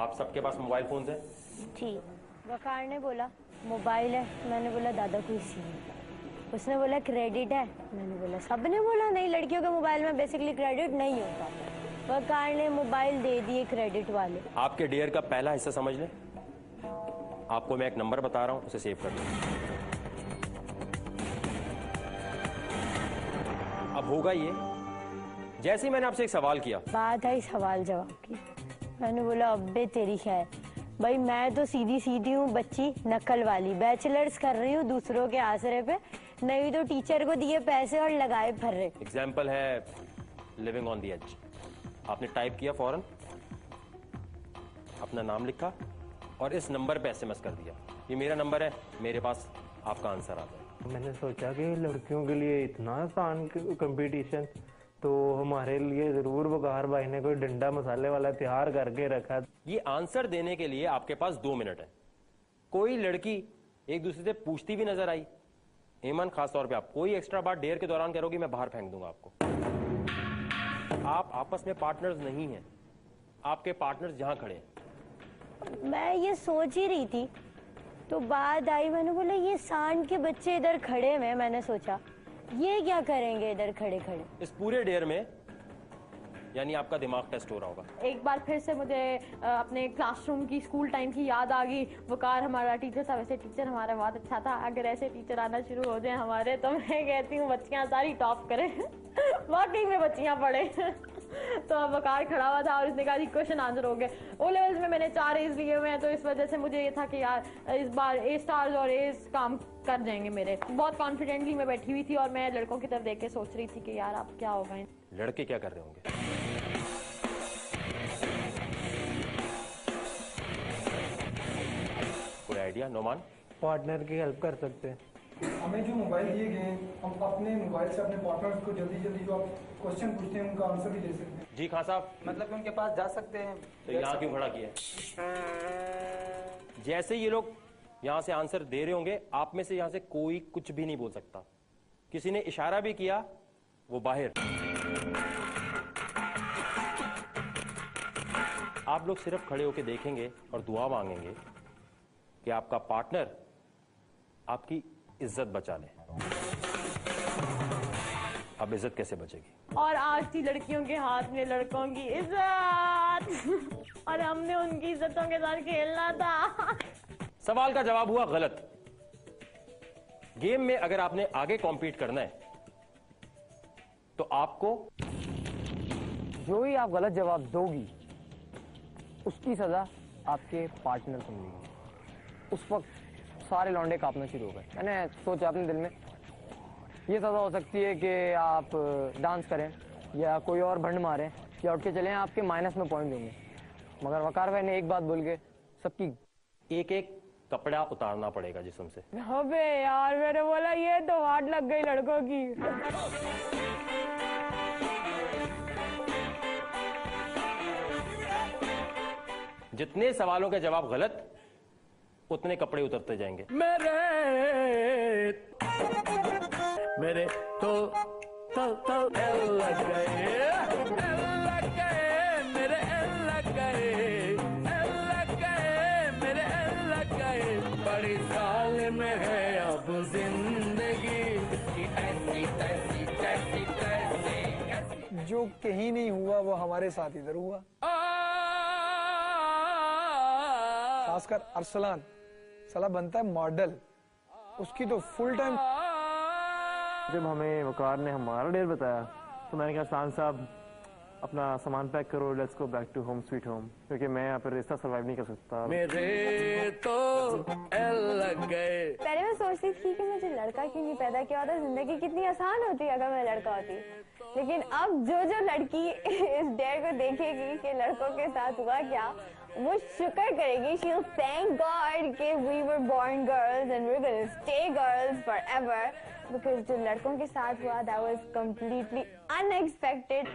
आप सबके पास mobile phones हैं? जी। वकार ने बोला मोबाइल है, मैंने बोला दादा कोई सीम। उसने बोला क्रेडिट है, मैंने बोला सबने बोला नहीं, लड़कियों के मोबाइल में बेसिकली क्रेडिट नहीं होता। वकार ने मोबाइल दे दिए क्रेडिट वाले। आपके डेयर का पहला हिस्सा समझ लें। आपको मैं एक नंबर बता रहा हूं, उसे सेव कर लें। अब होगा ये, जैसे ही मैंने आपसे एक सवाल किया, बात आई सवाल जवाब की, मैंने बोला अब्बे तेरी खैर भाई, मैं तो सीधी सीधी हूँ बच्ची, नकल वाली, बैचलर्स कर रही हूँ दूसरों के आसरे पे, नहीं तो टीचर को दिए पैसे और लगाए फर्रे। एग्जाम्पल है लिविंग ऑन द एज। आपने टाइप किया, फौरन अपना नाम लिखा और इस नंबर पे एसएमएस कर दिया, ये मेरा नंबर है, मेरे पास आपका आंसर आ जाए। मैंने सोचा कि लड़कियों के लिए इतना आसान कंपटीशन, तो हमारे लिए जरूर वकार भाई ने कोई डंडा मसाले वाला तैयार करके रखा। ये आंसर देने के लिए आपके पास 2 मिनट है। कोई लड़की एक दूसरे से पूछती भी नजर आई, ईमान खास तौर पे आप कोई एक्स्ट्रा बात डेयर के दौरान करोगी, मैं बाहर फेंक दूंगा आपको। आप आपस में पार्टनर्स नहीं हैं, आपके पार्टनर्स जहां खड़े हैं। मैं ये सोच ही रही थी तो बात आई, मैंने बोला ये सांड के बच्चे इधर खड़े हैं, मैंने सोचा ये क्या करेंगे इधर खड़े खड़े। इस पूरे डेयर में यानी आपका दिमाग टेस्ट हो रहा होगा। एक बार फिर से मुझे अपने क्लासरूम की स्कूल टाइम की याद आ गई। वकार हमारा टीचर था, वैसे टीचर हमारा बहुत अच्छा था। अगर ऐसे टीचर आना शुरू हो जाए हमारे, तो मैं कहती हूँ बच्चियाँ सारी टॉप करें। वाकई में बच्चियाँ पढ़े। तो अब वकार खड़ा हुआ था और उसने कहा क्वेश्चन आंसर हो गए। ओ लेवल्स में मैंने 4 A's लिए हुए हैं, तो इस वजह से मुझे ये था कि यार इस बार A स्टार्स और A's काम कर जाएंगे मेरे। बहुत कॉन्फिडेंटली मैं बैठी हुई थी और मैं लड़कों की तरफ देख के सोच रही थी कि यार अब क्या होगा। लड़के क्या कर रहे होंगे? कोई आइडिया? नोमान, पार्टनर की हेल्प कर सकते हैं। हमें जो मोबाइल दिए गए हैं, हम अपने मोबाइल से अपने पार्टनर्स को जल्दी जल्दी जो आप क्वेश्चन पूछते हैं उनका आंसर भी दे सकते हैं। जी खान साहब, मतलब उनके पास जा सकते हैं। तो यहाँ क्यों खड़ा किया? जैसे ये लोग यहाँ से आंसर दे रहे होंगे, आप में से यहाँ से कोई कुछ भी नहीं बोल सकता। किसी ने इशारा भी किया, वो बाहर। आप लोग सिर्फ खड़े होकर देखेंगे और दुआ मांगेंगे कि आपका पार्टनर आपकी इज्जत बचा ले। अब इज्जत कैसे बचेगी? और आज थी लड़कियों के हाथ में लड़कों की इज्जत, और हमने उनकी इज्जतों के साथ खेलना था। सवाल का जवाब हुआ गलत। गेम में अगर आपने आगे कॉम्पीट करना है तो आपको जो ही आप गलत जवाब दोगी उसकी सजा आपके पार्टनर को मिलेगी। उस वक्त सारे लौंडे कांपना शुरू हो गए। मैंने सोचा अपने दिल में ये सजा हो सकती है कि आप डांस करें या कोई और भंड मारें या उठ के चलें, आपके माइनस में पॉइंट होंगे। मगर वकार भाई ने एक बात बोल के सबकी एक एक कपड़ा उतारना पड़ेगा जिस्म से। अबे यार, मैंने बोला ये तो वाट लग गई लड़कों की। जितने सवालों के जवाब गलत, उतने कपड़े उतरते जाएंगे। मेरे तो लग गए, मेरे लग गए, मेरे लग गए। बड़ी साल में है अब जिंदगी ऐसी तैसी तैसी तैसी। जो कहीं नहीं हुआ वो हमारे साथ इधर हुआ। खासकर अरसलान साला बनता है मॉडल, उसकी तो फुल टाइम। जब हमें वकार ने हमारा डेयर बताया तो मैंने कहा शान साहब अपना सामान पैक करो, let's go back to home sweet home, क्योंकि मैं यहाँ पर रिश्ता सर्वाइव नहीं कर सकता। मेरे तो लग गए। पहले मैं सोचती थी कि मुझे लड़का क्यों नहीं पैदा किया होता, जिंदगी कितनी आसान होती अगर मैं लड़का होती। लेकिन अब जो जो लड़की इस डेयर को देखेगी कि लड़कों के साथ हुआ क्या, वो शुक्र करेगी, she will thank God कि we were born girls and we're gonna stay girls forever, because जो लड़कों के साथ हुआ that was completely unexpected.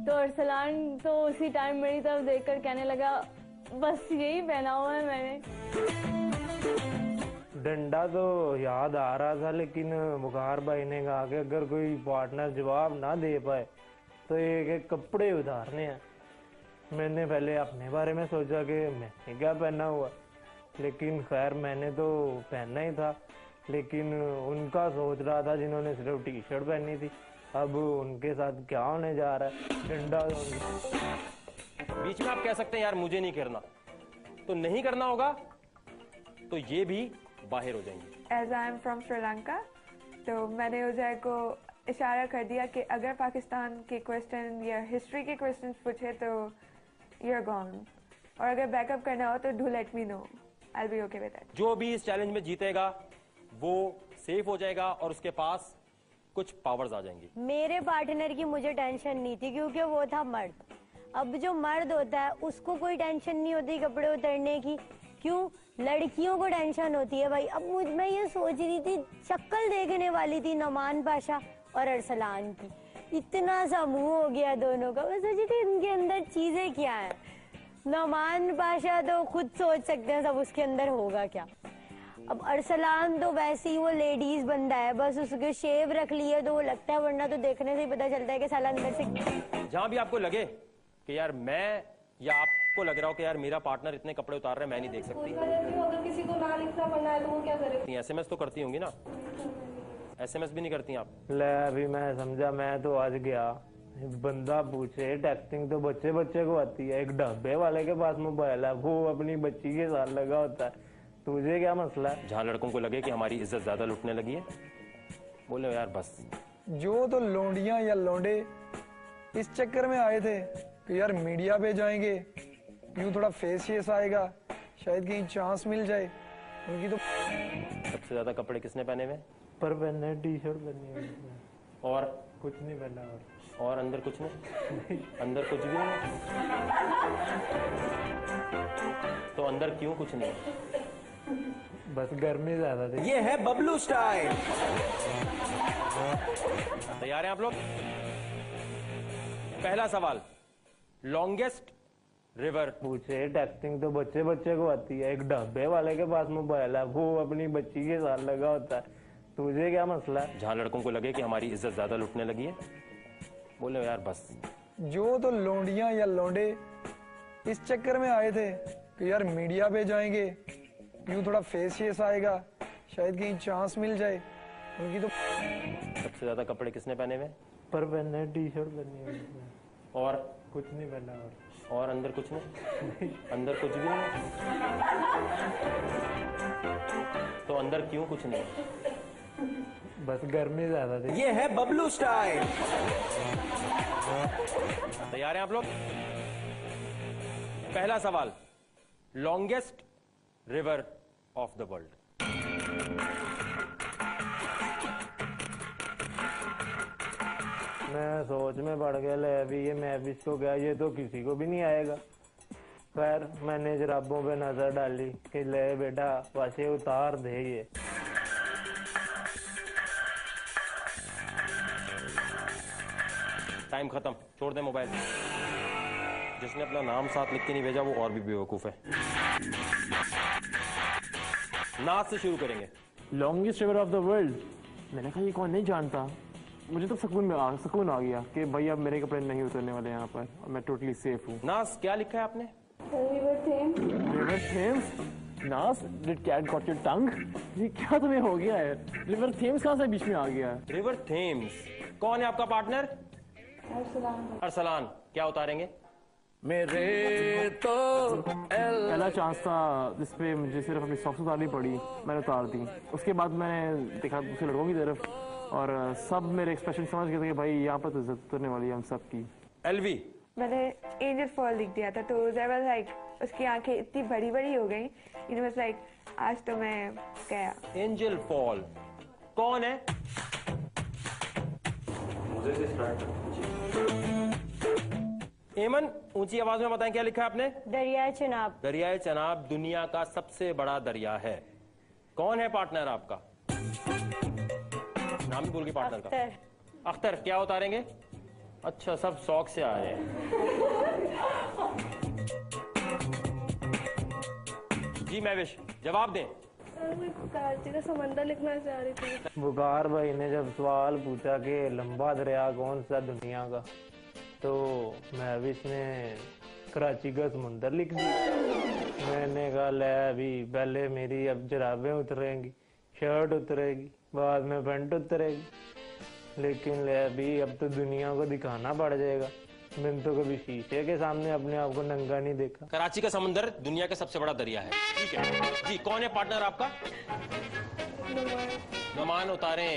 तो अरसलान तो उसी टाइम मेरी तरफ देखकर कहने लगा बस यही पहना हुआ है मैंने। डंडा तो याद आ रहा था, लेकिन वकार भाई ने कहा कि अगर कोई पार्टनर जवाब ना दे पाए तो ये कपड़े उतारने हैं। मैंने पहले अपने बारे में सोचा कि मैंने क्या पहना हुआ, लेकिन खैर मैंने तो पहनना ही था, लेकिन उनका सोच रहा था जिन्होंने सिर्फ टी शर्ट पहनी थी। अब उनके साथ क्या होने जा रहा है, डंडा। बीच में आप कह सकते हैं यार मुझे नहीं करना, तो नहीं करना होगा तो ये भी बाहर हो जाएंगे। As I am from Sri Lanka, तो मैंने उजैर को इशारा कर दिया कि अगर पाकिस्तान के क्वेश्चन या हिस्ट्री के क्वेश्चन पूछे तो you're gone, और अगर बैकअप करना हो तो do let me know, I'll be okay with it। जो भी इस चैलेंज में जीतेगा वो सेफ हो जाएगा और उसके पास कुछ पावर्स आ जाएंगी। मेरे पार्टनर की मुझे टेंशन नहीं थी क्योंकि वो था मर्द। अब जो मर्द होता है उसको कोई टेंशन नहीं होती कपड़े उतरने की, क्यों? लड़कियों को टेंशन होती है भाई। अब मैं ये सोच रही थी, शक्ल देखने वाली थी नोमान पाशा और अरसलान की, इतना सा मुंह हो गया दोनों का। मैं सोची थी इनके अंदर चीजें क्या है। नोमान पाशा तो खुद सोच सकते हैं सब उसके अंदर होगा क्या। अब अरसलान तो वैसे ही वो लेडीज बंदा है, बस उसके शेव रख लिए तो वो लगता है, वरना तो देखने से ही पता चलता है कि साला अंदर से। जहां भी आपको लगे कि यार मैं, या आपको लग रहा हो कि यार मेरा पार्टनर इतने कपड़े उतार रहा है मैं नहीं देख सकती, अगर किसी को ना लिखना पड़ना है तो वो क्या करे? एसएमएस तो करती होंगी ना? एसएमएस भी नहीं करती आप? ले अभी मैं समझा, मैं तो आज गया, बंदा पूछे टेक्सटिंग तो बच्चे बच्चे को आती है, एक ढाबे वाले के पास मोबाइल है, वो अपनी बच्ची के साथ लगा होता है, तुझे क्या मसला है? जहां लड़कों को लगे कि हमारी इज्जत ज्यादा लुटने लगी है, बोले यार बस। जो तो लोंडियां या लोंडे इस चक्कर में आए थे कि यार मीडिया पे जाएंगे, यूं थोड़ा फेस आएगा, शायद कहीं चांस मिल जाए, उनकी तो। सबसे ज्यादा कपड़े किसने पहने हुए? पर पहने टी शर्ट पहनी है और कुछ नहीं पहना। और अंदर कुछ नहीं? अंदर कुछ भी नहीं? तो अंदर क्यों कुछ नहीं? बस गर्मी ज्यादा थी। ये है बबलू स्टाइल। तैयार हैं आप लोग? पहला सवाल, लॉन्गेस्ट रिवर। पूछे टेक्सटिंग तो बच्चे बच्चे को आती है, एक ढाबे वाले के पास मोबाइल है, वो अपनी बच्ची के साथ लगा होता है, तुझे क्या मसला है? जहां लड़कों को लगे कि हमारी इज्जत ज्यादा लुटने लगी है, बोले यार बस। जो तो लोंडियां या लोंडे इस चक्कर में आए थे कि यार मीडिया पे जाएंगे, यूं थोड़ा फेस आएगा, शायद कहीं चांस मिल जाए, उनकी तो। सबसे ज्यादा कपड़े किसने पहने हुए? पर पहने टी शर्ट पहनी है और कुछ नहीं पहना। और अंदर कुछ नहीं? अंदर कुछ भी नहीं? तो अंदर क्यों कुछ नहीं? बस गर्मी ज्यादा थी। ये है बबलू स्टाइल। तैयार हैं आप लोग? पहला सवाल, longest river of the world. मैं सोच में पड़ गया, ले अभी ये महविश को गया, ये तो किसी को भी नहीं आएगा। खैर मैंने जराबों पे नजर डाली कि ले बेटा वैसे उतार दे ये। टाइम खत्म, छोड़ दे मोबाइल। जिसने अपना नाम साथ लिख के नहीं भेजा वो और भी बेवकूफ है। नाच से शुरू करेंगे। Longest river of the world, मैंने कहा ये कौन नहीं जानता। मुझे तो सुकून आ गया कि भाई अब मेरे कपड़े नहीं उतरने वाले यहाँ पर और मैं टोटली सेफ हूँ। नास, क्या लिखा है आपने? River Thames. Naz, did cat got your tongue? ये क्या तुम्हें हो गया है? रिवर थेम्स कहाँ से बीच में आ गया है? River Thames. कौन है आपका पार्टनर? अरसलान। क्या उतारेंगे? मेरे तो पहला चांस था जिसपे मुझे सिर्फ अपनी सॉक्स उतारनी पड़ी, मैंने उतार दी। उसके बाद मैंने देखा दूसरे लड़कों की तरफ और सब मेरे एक्सप्रेशन समझ गए थे कि भाई यहाँ पर तो इज्जत उतरने वाली है हम सब की। एलवी। मैंने एंजल फॉल लिख दिया था, तो Uzair was like, उसकी आंखें इतनी बड़ी बड़ी हो गई, it was like, आज तो मैं गया। एंजल फॉल कौन है? एमन, ऊंची आवाज में बताएं क्या लिखा है आपने? दरियाए चनाब। दरियाए चनाब दुनिया का सबसे बड़ा दरिया है। कौन है पार्टनर आपका? नाम ही भूल गई पार्टनर का। अख्तर। अख्तर। क्या उतारेंगे? अच्छा, सब शौक से आए हैं। जी महविश, जवाब दें। कराची का समंदर लिखना चाह रही थी। बुखार भाई ने जब सवाल पूछा कि लंबा दरिया कौन सा दुनिया का, तो महविश ने कराची का समुंदर लिख दिया। मैंने कहा ले अभी पहले मेरी अब जुराबें उतरेंगी, शर्ट उतरेगी, बाद में पैंट उतरेगी, लेकिन ले अभी अब तो दुनिया को दिखाना पड़ जाएगा। मैंने तो कभी शीशे के सामने अपने आप को नंगा नहीं देखा। कराची का समुंदर दुनिया का सबसे बड़ा दरिया है, ठीक है जी। कौन है पार्टनर आपका? नुमान उतारे।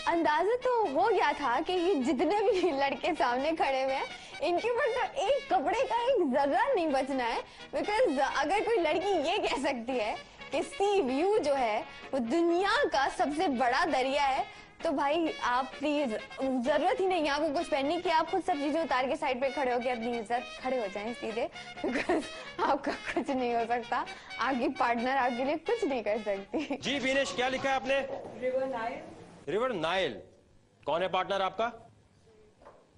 अंदाजा तो हो गया था कि ये जितने भी लड़के सामने खड़े हुए हैं इनके ऊपर तो एक कपड़े का एक जर्रा नहीं बचना है। बिकॉज अगर कोई लड़की ये कह सकती है कि सी व्यू जो है वो दुनिया का सबसे बड़ा दरिया है, तो भाई आप प्लीज, जरूरत ही नहीं है आपको कुछ पहनने की, आप खुद सब चीजें उतार के साइड पे खड़े हो के अपनी इज्जत खड़े हो जाएं सीधे। बिकॉज आपका कुछ नहीं हो सकता, आपकी पार्टनर आपके लिए कुछ नहीं कर सकती। जी विनेश, क्या लिखा है आपने? River Nile. River Nile. कौन है पार्टनर आपका?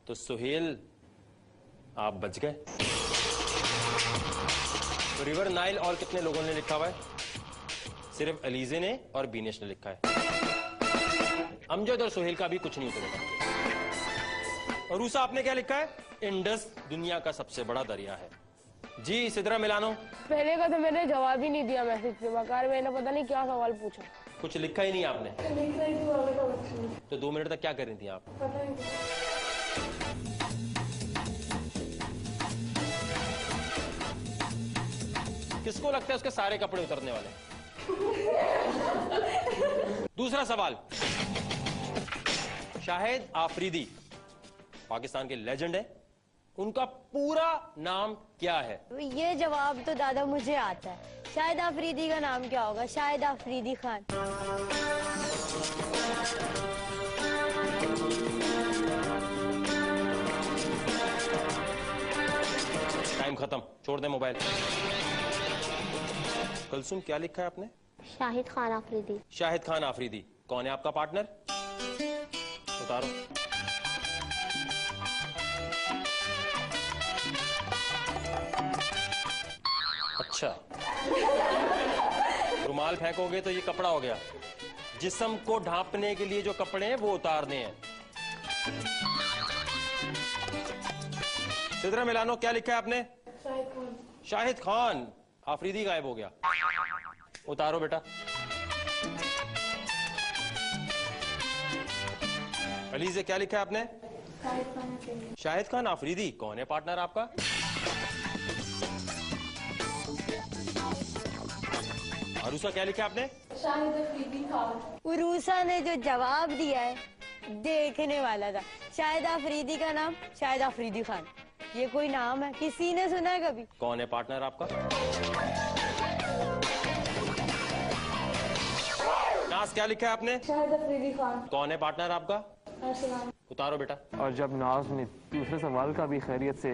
तो सुहेल, आप बच गए। तो रिवर नाइल और कितने लोगों ने लिखा हुआ है? सिर्फ अलीजे ने और बीनेश ने लिखा है। अमजद और सुहेल का भी कुछ नहीं उतरेगा। और रूसा, आपने क्या लिखा है? इंडस दुनिया का सबसे बड़ा दरिया है। जी सिद्रा मिलानो। पहले का तो मैंने जवाब ही नहीं दिया मैसेज पे, बकार मैंने पता नहीं क्या सवाल पूछा। कुछ लिखा ही नहीं आपने? तो 2 मिनट तक क्या कर रही थी आप? किसको लगता है उसके सारे कपड़े उतरने वाले? दूसरा सवाल, शाहिद आफरीदी पाकिस्तान के लेजेंड है, उनका पूरा नाम क्या है? ये जवाब तो दादा मुझे आता है। शाहिद आफरीदी का नाम क्या होगा? शाहिद आफरीदी खान। टाइम खत्म, छोड़ दे मोबाइल। कलसुम, क्या लिखा है आपने? शाहिद खान आफरीदी। शाहिद खान आफरीदी। कौन है आपका पार्टनर? उतारो। अच्छा, रुमाल फेंकोगे तो ये कपड़ा हो गया। जिस्म को ढांपने के लिए जो कपड़े हैं वो उतारने हैं। सिद्रा मिलानो, क्या लिखा है आपने? शाहिद खान। शाहिद खान आफरीदी गायब हो गया। उतारो बेटा। अलीजे, क्या लिखा है आपने? शाहिद खान आफरीदी। कौन है पार्टनर आपका? अरूसा, क्या लिखा है आपने? शाहिद आफरीदी खान। उरूसा ने जो जवाब दिया है देखने वाला था। शाहिद आफरीदी का नाम शाहिद आफरीदी खान, ये कोई नाम है? किसी ने सुना है कभी? कौन है पार्टनर आपका? नाज, क्या लिखा है आपने? शाहिद आफरीदी खान। कौन है पार्टनर आपका? उतारो बेटा। और जब नाज ने दूसरे सवाल का भी खैरियत से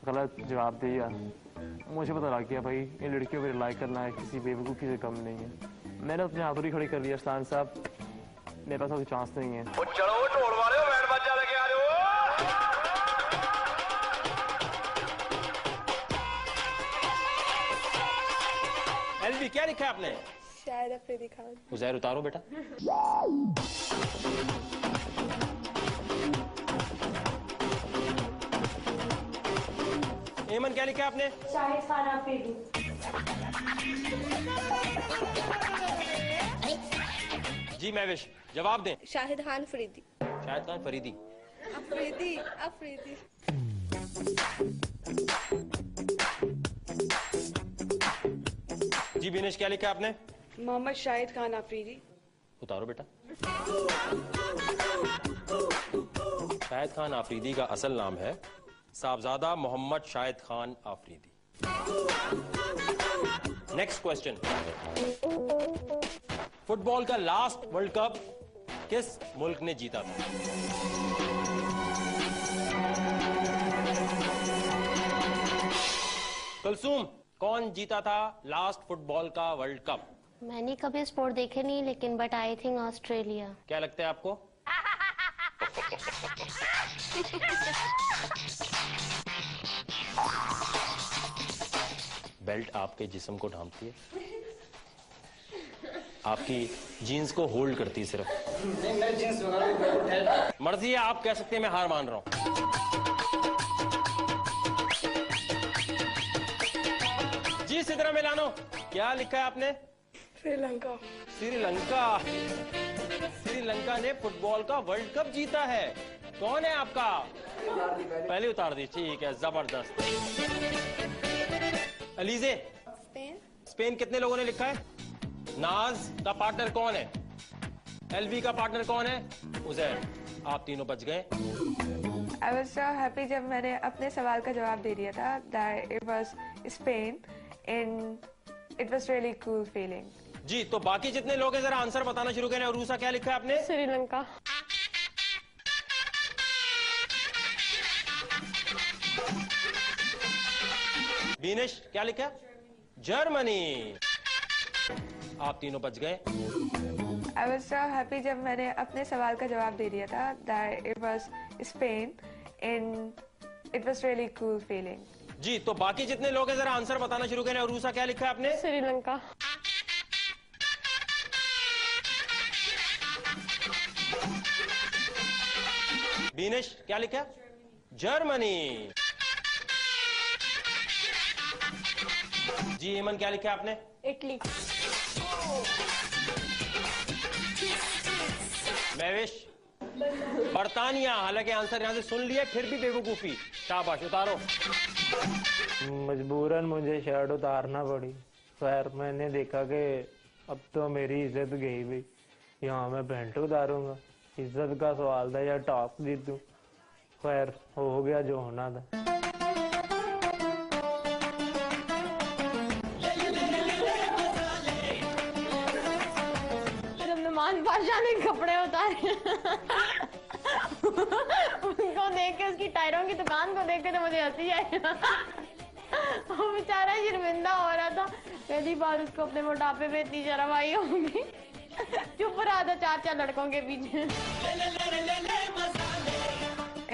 गलत जवाब दिया, मुझे पता लग गया भाई इन लड़कियों पर रिलाई करना है किसी बेवकूफ़ी से कम नहीं है। मैंने अपने हाथों खड़ी कर दिया। अरसलान साहब, मेरे पास कोई चांस नहीं है। चलो ढोल वाले बैंड बाजा लेके आ रहे हो। एलवी, क्या लिखा है आपने? शाहिद आफरीदी खान। उजैर, उतारो बेटा। एमन, क्या लिखा है आपने? शाहिद खान आफरीदी। जी महविश, जवाब दें। शाहिद खान फरीदी। शाहिद खान फरीदी। अफरीदी अफरीदी। जी बिनेश, क्या लिखा है आपने? मोहम्मद शाहिद खान आफरीदी। उतारो बेटा। शाहिद खान आफरीदी का असल नाम है Sahibzada Mohammad Shahid Khan Afridi. Next question, football का लास्ट वर्ल्ड कप किस मुल्क ने जीता था? कुलसूम, कौन जीता था लास्ट फुटबॉल का वर्ल्ड कप? मैंने कभी स्पोर्ट देखे नहीं, लेकिन बट आई थिंक ऑस्ट्रेलिया। क्या लगता है आपको? बेल्ट आपके जिस्म को ढांपती है। आपकी जीन्स को होल्ड करती है सिर्फ। नहीं, मेरे जीन्स वगैरह मर्जी है, आप कह सकते हैं मैं हार मान रहा हूं। जी सिद्रा मिलानो, क्या लिखा है आपने? श्रीलंका। श्रीलंका। श्रीलंका ने फुटबॉल का वर्ल्ड कप जीता है। कौन है आपका? पहले उतार दी, ठीक है, जबरदस्त। अलीजे, स्पेन। स्पेन कितने लोगों ने लिखा है? नाज का पार्टनर कौन है? एलवी का पार्टनर कौन है? उजैर। आप तीनों बच गए। I was so happy जब मैंने अपने सवाल का जवाब दे दिया था that it was Spain and it was really cool feeling. जी, तो बाकी जितने लोग हैं जरा आंसर बताना शुरू करें। और रूसा क्या लिखा है आपने? श्रीलंका। बीनेश क्या लिखा? जर्मनी। आप तीनों बच गए। I was so happy जब मैंने अपने सवाल का जवाब दे दिया था that it was Spain and it was really cool feeling. जी, तो बाकी जितने लोग हैं जरा आंसर बताना शुरू करें। और रूसा क्या लिखा है आपने? श्रीलंका। बीनेश क्या लिखा? जर्मनी। जी हेमन क्या लिखा आपने? इटली। महवेश? बर्तानिया। हालांकि आंसर यहां से सुन लिया, फिर भी बेवकूफी। शाबाश, उतारो। मजबूरन मुझे शर्ट उतारना पड़ी। खैर मैंने देखा कि अब तो मेरी इज्जत गई भी, यहाँ मैं पैंट उतारूंगा। इज्जत का सवाल था या टॉप जीतूं। खैर हो गया जो होना था। जब नमान बादशाह ने कपड़े उतारे उनको देख के, उसकी टायरों की दुकान को देख के तो मुझे हंसी आई। वो बेचारा शर्मिंदा हो रहा था। पहली बार उसको अपने मोटापे में इतनी शर्म आई होगी। चुप रहा था 4 लड़कों के पीछे।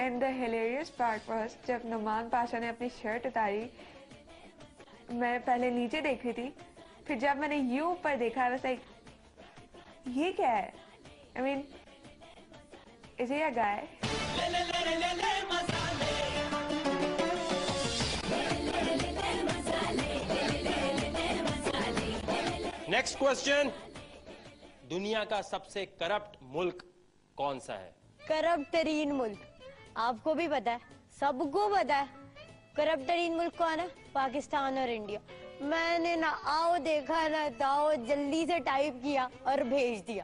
And the hilarious part was जब नुमान पाशा ने अपनी शर्ट उतारी, मैं पहले नीचे देख रही थी, फिर जब मैंने यूं ऊपर देखा, I was like, ये क्या है? I mean, is he a guy? Next question. दुनिया का सबसे करप्ट मुल्क कौन सा है? करप्ट तरीन मुल्क आपको भी पता है, सबको पता है। करप्ट तरीन मुल्क कौन है? पाकिस्तान और इंडिया। मैंने ना आओ देखा ना ताओ, जल्दी से टाइप किया और भेज दिया।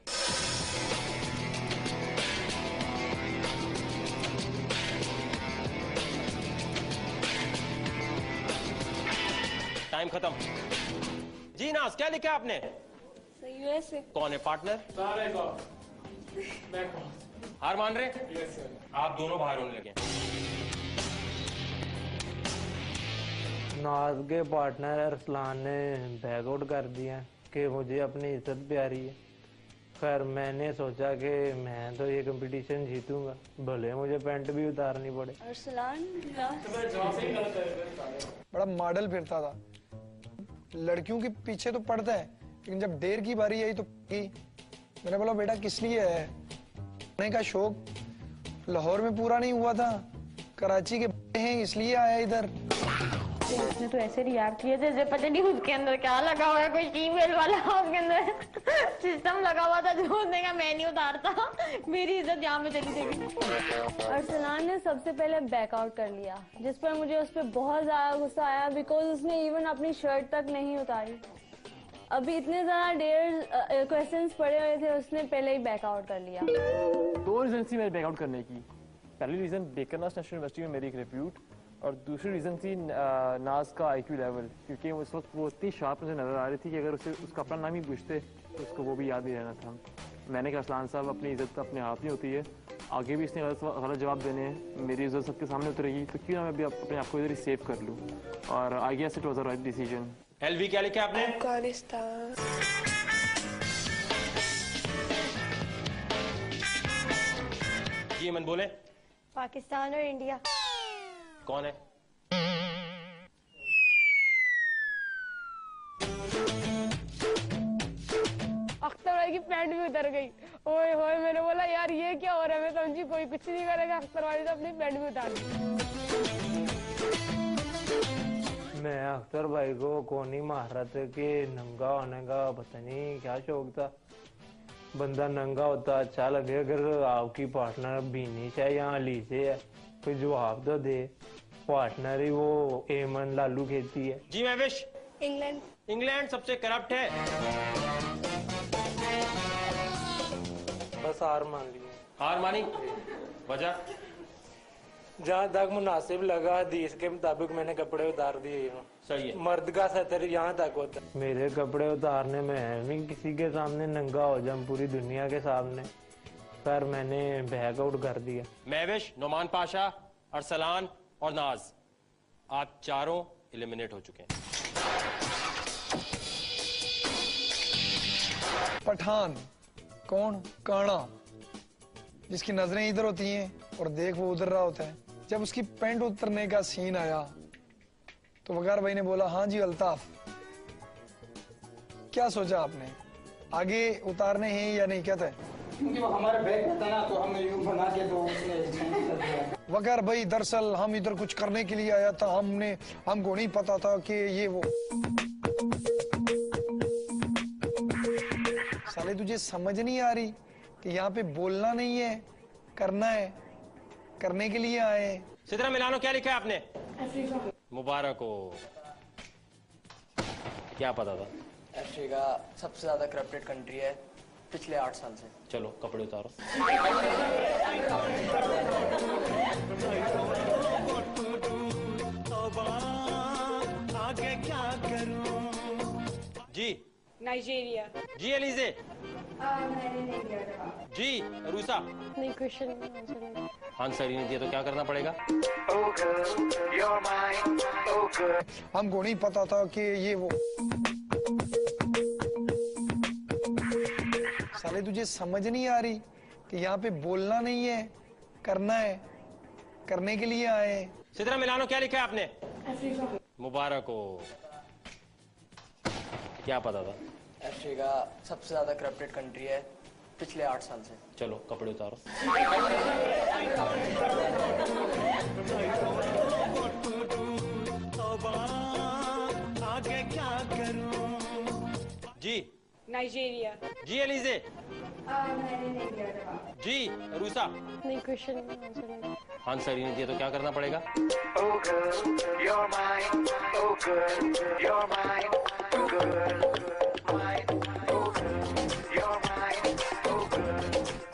टाइम खत्म। जी नाज क्या लिखा आपने? यूएसए। कौन है पार्टनर? हार मान रहे? आप दोनों बाहर होने लगे। नाज के पार्टनर अरसलान ने बैक आउट कर दिया कि मुझे अपनी इज्जत प्यारी है। खैर मैंने सोचा कि मैं तो ये कंपटीशन जीतूंगा, भले मुझे पैंट भी उतारनी पड़े। अरसलान बड़ा मॉडल फिरता था। लड़कियों के पीछे तो पड़ता है, लेकिन जब डेर की बारी आई तो मैंने बोला बेटा किस लिए है? होने का शौक लाहौर में पूरा नहीं हुआ था, कराची के हैं इसलिए आया इधर। उसने तो ऐसे रिएक्ट किया जैसे पता नहीं उसके अंदर क्या लगा हुआ है, कोई फीमेल वाला उसके अंदर सिस्टम लगा हुआ था जो उसने कहा मैं नहीं उतारता, मेरी इज्जत यहाँ पे चली जाएगी। अरसलान ने सबसे पहले बैकआउट कर लिया, जिस पर मुझे उस पर बहुत ज्यादा गुस्सा आया, बिकॉज उसने इवन अपनी शर्ट तक नहीं उतारी। अभी इतने ज्यादा डेढ़ क्वेश्चंस पड़े हुए थे, उसने पहले ही बैकआउट कर लिया। 2 रीजन थी मेरे बैकआउट करने की। पहली रीजन बेकरनास नेशनल यूनिवर्सिटी में मेरी एक रिप्यूट, और दूसरी रीज़न थी नाज का आईक्यू लेवल, क्योंकि उस वक्त वो इतनी शार्प मुझे नज़र आ रही थी कि अगर उसे उसका अपना नाम ही पूछते तो उसको वो भी याद नहीं रहना था। मैंने कहा अरसलान साहब अपनी इज्जत अपने हाथ में होती है, आगे भी इसने गलत जवाब देने हैं, मेरी इज्जत सबके सामने उतरेगी तो क्यों ना मैं भी अपने आप को इधर ही सेव कर लूँ, और I guess it was a right decision. L V क्या लिखा आपने? अफगानिस्तान। जी मन बोले। पाकिस्तान और इंडिया। कौन है? भाई की पैंट भी उतर गई। ओए होए, मैंने बोला यार ये क्या हो रहा है, मैं समझी कोई कुछ नहीं करेगा, अख्तर वाली तो अपनी पैंट भी उतार दी। मैं अख्तर भाई को कौन ही मार रहा था कि नंगा होने का पता नहीं क्या शौक था। बंदा नंगा होता अच्छा लगे। अगर आपकी पार्टनर बीनी से या अली से है कोई जवाब तो दे। पार्टनर ही वो एमन लालू खेती है। जी महविश। इंग्लैंड। इंग्लैंड सबसे करप्ट है। बस हार मान ली। हार मानी? वजह? जहाँ तक मुनासिब लगा हदीस के मुताबिक मैंने कपड़े उतार दिए। सही है। मर्द का सतर यहाँ तक होता है। मेरे कपड़े उतारने में है नहीं किसी के सामने नंगा हो जाऊं पूरी दुनिया के सामने, पर मैंने बैक आउट कर दिया। महविश, नोमान पाशा, अरसलान और नाज, आप चारों एलिमिनेट हो चुके हैं। पठान कौन? काना, जिसकी नजरें इधर होती हैं और देख वो उधर रहा होता है। जब उसकी पैंट उतरने का सीन आया तो वकार भाई ने बोला हाँ जी अल्ताफ। क्या सोचा आपने, आगे उतारने हैं या नहीं? कहता है क्योंकि वो हमारा बैग होता ना तो हम यूं बना के तो उसने। वकार भाई दरअसल हम इधर कुछ करने के लिए आया था, हमको नहीं पता था कि ये वो। साले तुझे समझ नहीं आ रही कि यहाँ पे बोलना नहीं है, करना है, करने के लिए आए। सिद्रा मिलानो, क्या लिखा है आपने? मुबारक हो। क्या पता था? अफ्रीका सबसे ज्यादा करप्टेड कंट्री है पिछले 8 साल से। चलो कपड़े उतारो। आगे क्या करूं? जी नाइजीरिया। जी एलिजे। जी रूसा। नहीं, क्वेश्चन आंसर ही नहीं दिया तो क्या करना पड़ेगा? हमको नहीं पता था कि ये वो। साले तुझे समझ नहीं आ रही कि यहाँ पे बोलना नहीं है, करना है, करने के लिए आए। सिद्रा मिलानो, क्या लिखा है आपने? मुबारक हो। क्या पता था? अफ्रीका सबसे ज्यादा करप्टेड कंट्री है पिछले 8 साल से। चलो कपड़े उतारो। आगे क्या करूं? जी नाइजीरिया। जी एलिजे। जी रूसा। नहीं, क्वेश्चन आंसर ही नहीं दिया तो क्या करना पड़ेगा?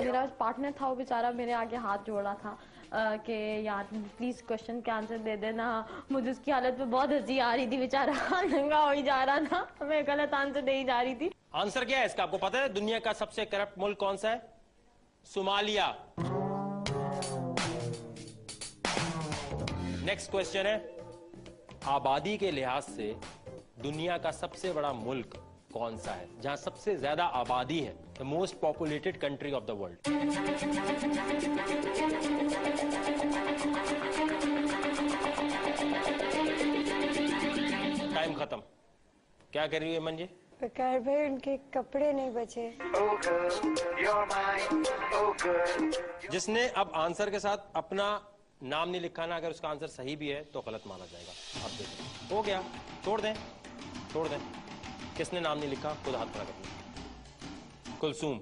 मेरा पार्टनर था वो बेचारा मेरे आगे हाथ जोड़ा था कि यार प्लीज क्वेश्चन के आंसर दे देना। मुझे उसकी हालत पे बहुत हंसी आ रही थी, बेचारा नंगा हो ही जा रहा था, मैं गलत आंसर दे ही जा रही थी। आंसर क्या है इसका आपको पता है? दुनिया का सबसे करप्ट मुल्क कौन सा है? सोमालिया। नेक्स्ट क्वेश्चन है, आबादी के लिहाज से दुनिया का सबसे बड़ा मुल्क कौन सा है, जहां सबसे ज्यादा आबादी है? The most populated country of the world. Time खत्म। क्या कर रही है मन जी? वकार भाई उनके कपड़े नहीं बचे। जिसने अब आंसर के साथ अपना नाम नहीं लिखा ना, अगर उसका आंसर सही भी है तो गलत माना जाएगा। आप देखो, हो गया, छोड़ दें, छोड़ दें। किसने नाम नहीं लिखा खुद हाथ खड़ा कर दिया। कुलसूम।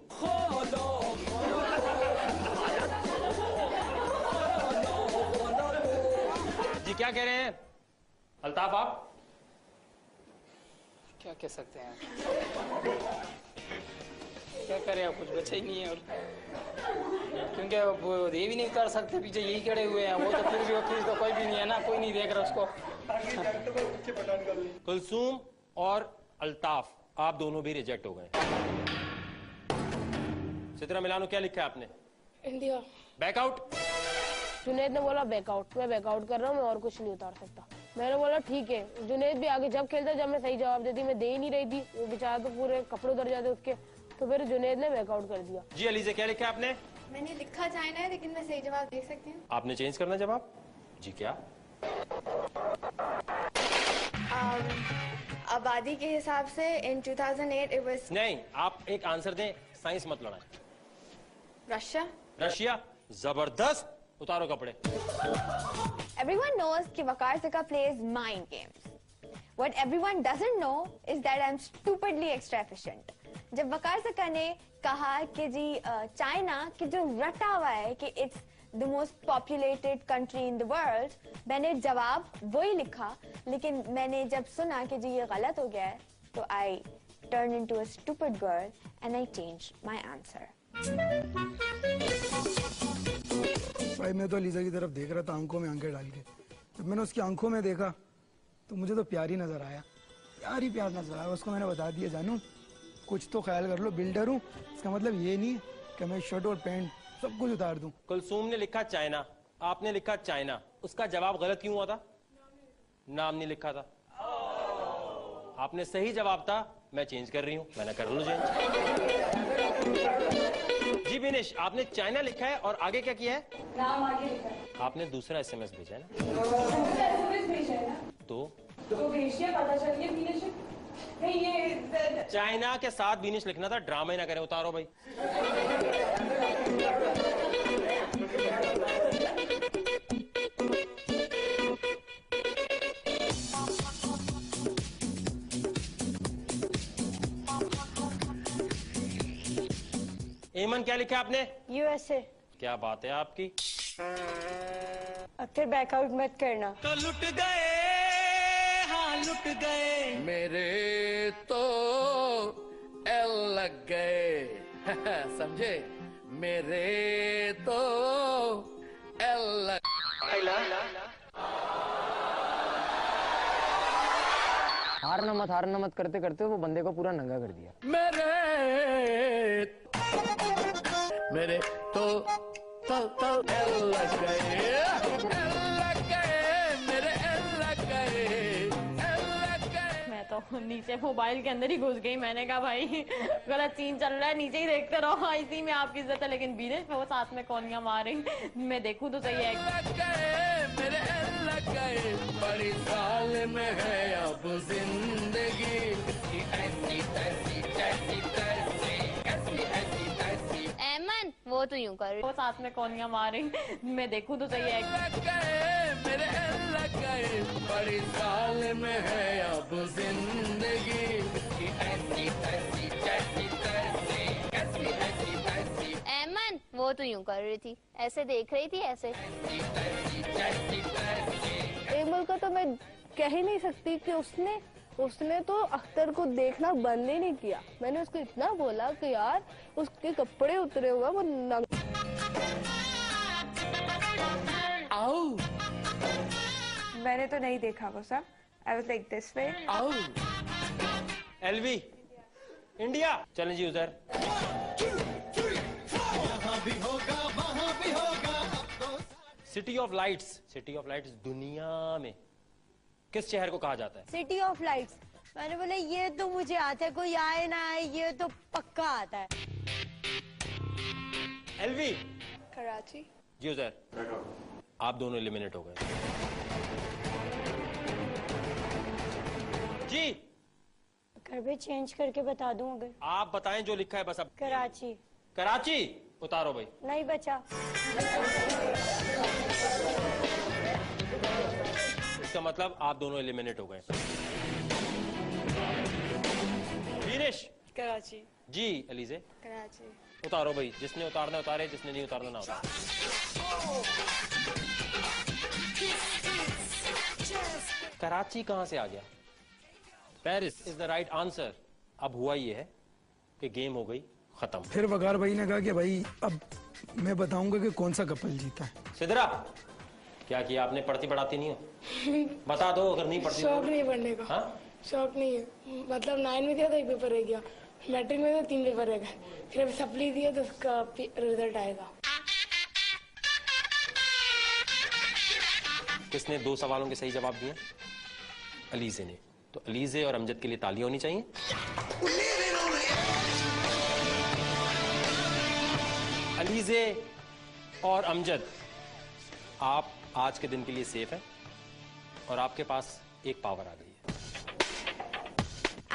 जी क्या कह रहे हैं अल्ताफ? आप क्या कह सकते हैं, क्या करें, अब कुछ बचा ही नहीं है। और क्योंकि वो ये भी नहीं कर सकते, पीछे यही खड़े हुए हैं, वो तो फिर भी ऑफिस तो कोई भी नहीं है ना, कोई नहीं देख रहा उसको। कुलसूम और अल्ताफ आप दोनों भी रिजेक्ट हो गए। सिद्रा मिलानो, क्या लिखा है आपने? इंडिया। बैकआउट। जुनेद ने बोला बैकआउट, मैं बैकआउट कर रहा हूँ, मैं और कुछ नहीं उतार सकता। मैंने बोला ठीक है। जुनेद भी आगे जब खेलता, जब मैं सही जवाब देती, मैं दे ही नहीं रही थी, वो बेचारा तो पूरे कपड़े उतर जाते उसके, तो फिर जुनेद ने बैकआउट कर दिया। जी अलीजे, क्या लिखा है आपने? मैंने लिखा चाइना है, लेकिन मैं सही जवाब दे सकती हूँ। आपने चेंज करना जवाब? जी क्या? आबादी के हिसाब से इन 2008 it was नहीं, आप एक आंसर दें, साइंस मत लड़ाएं। रशिया। रशिया, जबरदस्त। उतारो कपड़े। Everyone knows कि वकार सिका plays mind games. What everyone doesn't know is that I'm stupidly extra efficient. जब वकार सिका ने कहा कि जी चाइना की जो रटा हुआ है कि it's the most populated country in the world, मैंने जवाब वही लिखा, लेकिन मैंने जब सुना कि जी ये गलत हो गया है, तो I turned into a stupid girl and I changed my answer. भाई मैं तो लीजा की तरफ देख रहा था आंखों में आंखें डाल के। जब मैंने उसकी आंखों में देखा तो मुझे तो प्यार ही नजर आया, प्यार ही प्यार नजर आया। उसको मैंने बता दिया, जानू कुछ तो ख्याल कर लो, बिल्डर हूँ, इसका मतलब ये नहीं कि मैं शर्ट और पैंट सब कुछ उतार दूं। कुलसूम ने लिखा चाइना, आपने लिखा चाइना, उसका जवाब गलत क्यों हुआ था? नाम नहीं लिखा था। आपने सही जवाब था, मैं चेंज कर रही हूँ, मैंने कर लूँ चेंज। जी विनेश, आपने चाइना लिखा है और आगे क्या किया है? नाम आगे लिखा है। आपने दूसरा एसएमएस भेजा है ना? तो भेजिए, पता चलिए विनेश ये चाइना के साथ विनेश लिखना था, ड्रामा ही ना करें। उतारो भाई। एमन क्या लिखा आपने? यूएसए। क्या बात है आपकी। अब फिर बैकआउट मत करना। तो लुट गए, हाँ लुट गए मेरे तो एल लग गए समझे, मेरे तो एल लग। हारना मत करते करते वो बंदे को पूरा नंगा कर दिया। मेरे तो एल लग गए, मेरे एल लग गए। मैं तो नीचे मोबाइल के अंदर ही घुस गई। मैंने कहा भाई गलत सीन चल रहा है, नीचे ही देखते रहो, इसी में आपकी इज्जत है। लेकिन विनेश वो साथ में कौनियां मारे, मैं देखूं तो सही है। मेरे एल लग गए, बड़ी साल में है अब जिंदगी ऐसी तैसी तैसी तैसी ऐसी ऐसी तैसी। एमन वो तो यूं कर, वो साथ में कौनियां मारे, मैं देखूं तो सही है। मेरे एल लग गए, बड़ी साल में है अब जिंदगी ऐसी तैसी तैसी तैसी ऐसी ऐसी तैसी। एमन वो तो यूं कर रही थी, ऐसे देख रही थी ऐसे। एमल का तो मैं कह ही नहीं सकती कि उसने तो अख्तर को देखना बंद ही नहीं किया। मैंने उसको इतना बोला कि यार उसके कपड़े उतरे हुए वो मैंने तो नहीं देखा वो सब। I was like this way. L V India चलें जी उधर। सिटी ऑफ लाइट्स दुनिया में किस शहर को कहा जाता है? City of lights. मैंने बोला ये तो मुझे आता है, कोई आए ना आए ये तो पक्का आता है। एलवी कराची। जी उधर। आप दोनों एलिमिनेट हो गए। जी घर पे चेंज करके बता दूं अगर? आप बताएं जो लिखा है बस। अब कराची उतारो भाई। नहीं बचा। इसका मतलब आप दोनों एलिमिनेट हो गए। वीरेश कराची। जी अलीजे कराची। उतारो भाई, जिसने उतारना उतारे, जिसने नहीं उतारना ना उतारे। कराची कहां से आ गया? Paris is the right answer. अब हुआ ये है कि गेम हो गई खत्म। फिर वकार भाई ने कहा कि भाई अब मैं बताऊंगा कि कौन सा कपल जीता है। सिद्रा क्या किया आपने? पढ़ती पढ़ाती नहीं हो? बता दो अगर नहीं पढ़ती। शौक नहीं पढ़ने का। हाँ? शौक नहीं है, मतलब 9 में दिया था 1 पेपर रह गया, मैट्रिक में तो 3 पेपर रह गए, फिर अभी सप्ली दिया तो उसका रिजल्ट आएगा। किसने 2 सवालों के सही जवाब दिए? अलीजे ने। तो अलीजे और अमजद के लिए तालियां होनी चाहिए। अलीजे और अमजद आप आज के दिन के लिए सेफ हैं और आपके पास एक पावर आ गई है।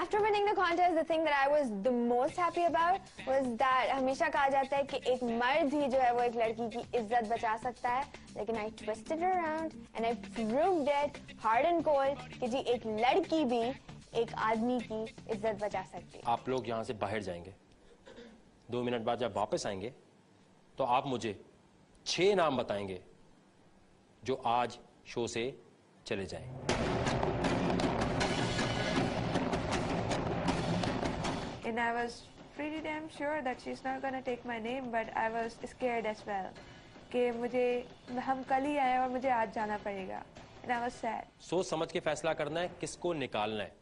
After winning the contest, the thing that I was the most happy about was that हमेशा कहा जाता है कि एक मर्द ही जो है वो एक लड़की की इज्जत बचा सकता है, लेकिन I twisted it around and I proved it hard and cold कि जी एक लड़की भी एक आदमी की इज्जत बचा सकती है। आप लोग यहाँ से बाहर जाएंगे, 2 मिनट बाद जब वापस आएंगे तो आप मुझे 6 नाम बताएंगे जो आज शो से चले जाएं। And I was pretty damn sure that she's not gonna take my name, but I was scared as well. कि हम कल ही आए और मुझे आज जाना पड़ेगा. And I was sad. सोच समझ के फैसला करना है किसको निकालना है।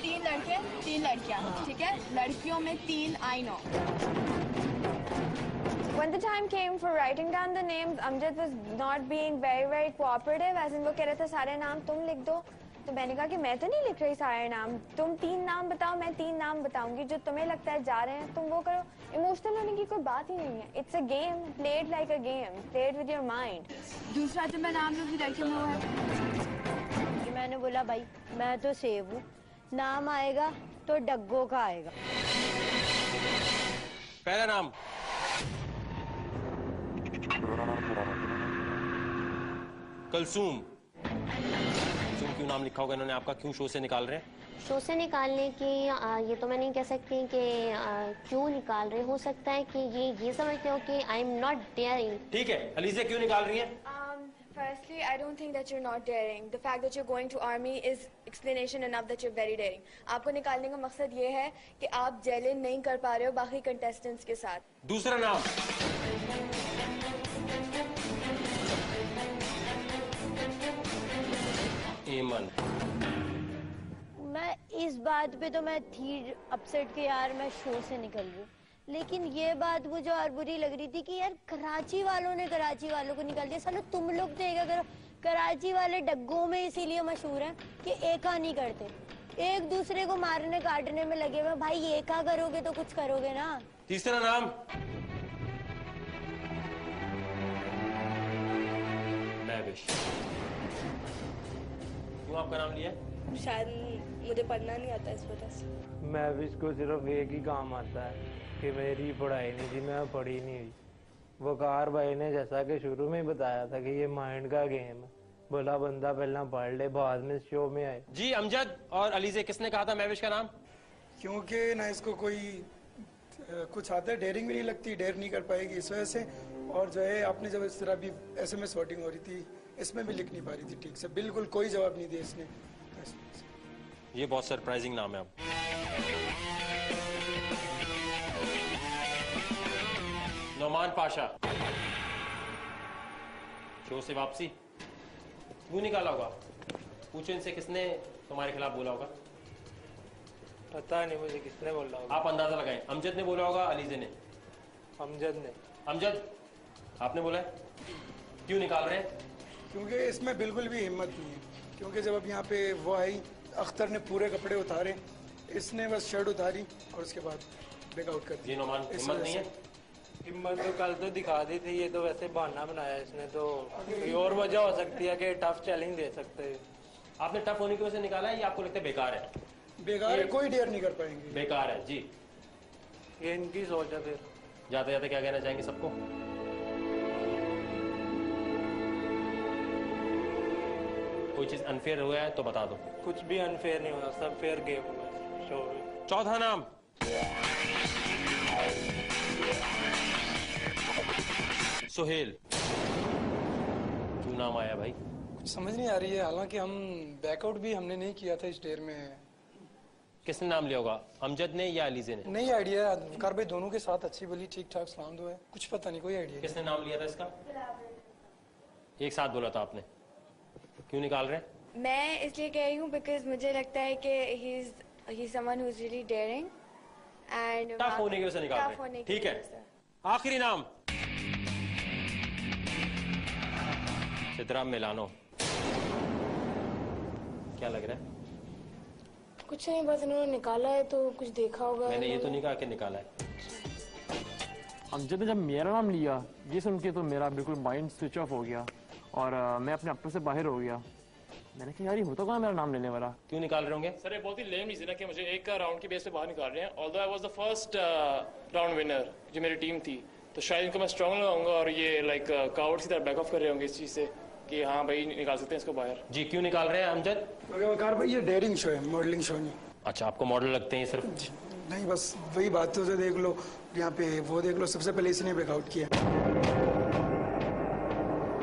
तीन लड़के, 3 लड़कियां, ठीक है? लड़कियों में 3 I know. When the time came for writing down the names, Amjad was not being very cooperative. As in वो कह रहे थे सारे नाम तुम लिख दो, तो मैंने कहा कि मैं तो नहीं लिख रही सारे नाम, तुम 3 नाम बताओ, मैं 3 नाम बताऊंगी, जो तुम्हें लगता है जा रहे हैं तुम वो करो। इमोशनल होने की कोई बात ही नहीं है। It's a game, play it like a game, play it with your mind. दूसरा जो मैं नाम लूँगी लड़कियों में वो है। मैंने बोला भाई मैं तो सेव हूँ, नाम आएगा तो डग्गो का आएगा। पहला नाम कलसूम। क्यों नाम लिखा होगा इन्होंने आपका, क्यों शो से निकाल रहे हैं? शो से निकालने की ये तो मैं नहीं कह सकती कि क्यों निकाल रहे, हो सकता है कि ये समझते हो कि आई एम नॉट डेयरिंग। ठीक है, अलीज़ा क्यों निकाल रही हैं? Firstly, I don't think that you're not daring. The fact that you're going to army is explanation enough that you're very daring. आपको निकालने का मकसद ये है कि आप जेलिन नहीं कर पा रहे हो बाकी कंटेस्टेंट्स के साथ। दूसरा नाम ईमन। मैं इस बात पे तो मैं थी अपसेट के यार मैं शो से निकल गई, लेकिन ये बात मुझे और बुरी लग रही थी कि यार कराची वालों ने कराची वालों को निकाल दिया। सालो तुम लोग देखा करो, कराची वाले डग्गों में इसीलिए मशहूर हैं कि एका नहीं करते, एक दूसरे को मारने काटने में लगे हुए। भाई एका करोगे तो कुछ करोगे ना। तीसरा नाम महविश। क्यों आपका नाम लिया? शायद मुझे पढ़ना नहीं आता इस वजह से। महविश को सिर्फ एक ही काम आता है कि मेरी पढ़ाई नहीं थी, मैं पढ़ी नहीं हुई। वकार भाई ने जैसा कि शुरू में ही बताया था कि ये माइंड का गेम है, बोला बंदा पहला पढ़ ले बाद में शो में आए। जी अमजद और अलीज़े किसने कहा था महविश का नाम? क्योंकि ना इसको कोई कुछ आता है, डेयरिंग भी नहीं लगती, डेयर नहीं कर पाएगी इस वजह से। और जो है आपने जब इस तरह भी SMS वोटिंग हो रही थी, इसमें भी लिख नहीं पा रही थी ठीक से, बिल्कुल कोई जवाब नहीं दिया इसने। ये बहुत सरप्राइजिंग नाम है। अब नोमान पाशा, शो से वापसी क्यों निकाला होगा? पूछो इनसे किसने तुम्हारे खिलाफ बोला होगा। पता नहीं मुझे किसने बोला होगा। आप अंदाजा लगाएं। अमजद ने बोला होगा, अलीज़े ने? अमजद ने। अमजद आपने बोला है, क्यों निकाल रहे हैं? क्योंकि इसमें बिल्कुल भी हिम्मत नहीं है। क्योंकि जब अब यहाँ पे वो आई, अख्तर ने पूरे कपड़े उतारे, इसने बस शर्ट उतारी और उसके बाद ब्रेकआउट कर दिया। हिम्मत नहीं है? हिम्मत तो कल तो दिखा दी थी, ये तो वैसे बहाना बनाया इसने। तो कोई और वजह हो सकती है कि टफ चैलेंज दे सकते हैं। आपने टफ होने की वजह से निकाला है या आपको लगता है बेकार है? बेकार है, कोई डेयर नहीं कर पाएंगे। बेकार है जी, ये इनकी सोच है। फिर जाते जाते क्या कहना चाहेंगे सबको? कोई चीज अनफेयर हुआ है तो बता दो। कुछ भी अनफेयर नहीं हुआ, सब फेयर गेम हुआ शो में। चौथा नाम सुहेल। क्यों नाम आया भाई? कुछ समझ नहीं आ रही है, हालांकि हम बैकआउट भी हमने नहीं किया था इस डेयर में। किसने नाम लिया होगा, अमजद ने या अलीज़े ने? नहीं आइडिया, वकार भाई दोनों के साथ अच्छी बोली, ठीक ठाक सलाम दो है, कुछ पता नहीं, कोई आइडिया। किसने नाम लिया था इसका? एक साथ बोला था आपने। क्यों निकाल रहे हैं? मैं इसलिए कह रही हूँ बिकॉज मुझे लगता है कि he is someone who is really daring and tough होने की वजह से निकाल रहे हैं। ठीक है, आखिरी नाम सिद्रा मिलानो। क्या लग रहा है? कुछ नहीं, बस इन्होंने निकाला है तो कुछ देखा होगा। मैंने ये तो नहीं कहा कि निकाला है। अमजद ने जब मेरा नाम लिया ये सुन के तो मेरा बिल्कुल माइंड स्विच ऑफ हो गया और मैं अपने अपने से बाहर हो गया। मैंने कहा यार ये होता कहाँ मेरा नाम लेने वाला। क्यों निकाल रहे होंगे? सर ये बहुत ही लेम रीजन है कि मुझे एक का राउंड के बेस पे बाहर निकाल रहे हैं। Although I was the first round winner जो मेरी टीम थी, तो शायद इनको मैं स्ट्रांग लगाऊंगा और ये लाइक काउट की तरह बैक ऑफ कर रहे होंगे इस चीज़ से कि हाँ भाई निकाल सकते हैं इसको बाहर। जी क्यों निकाल रहे हैं अमजद? वकार भाई ये डेयरिंग शो है, मॉडलिंग शो नहीं। अच्छा आपको मॉडल लगते हैं सिर्फ? नहीं बस वही बातों से देख लो, यहाँ पे वो देख लो, सबसे पहले इसने ब्रेकआउट किया।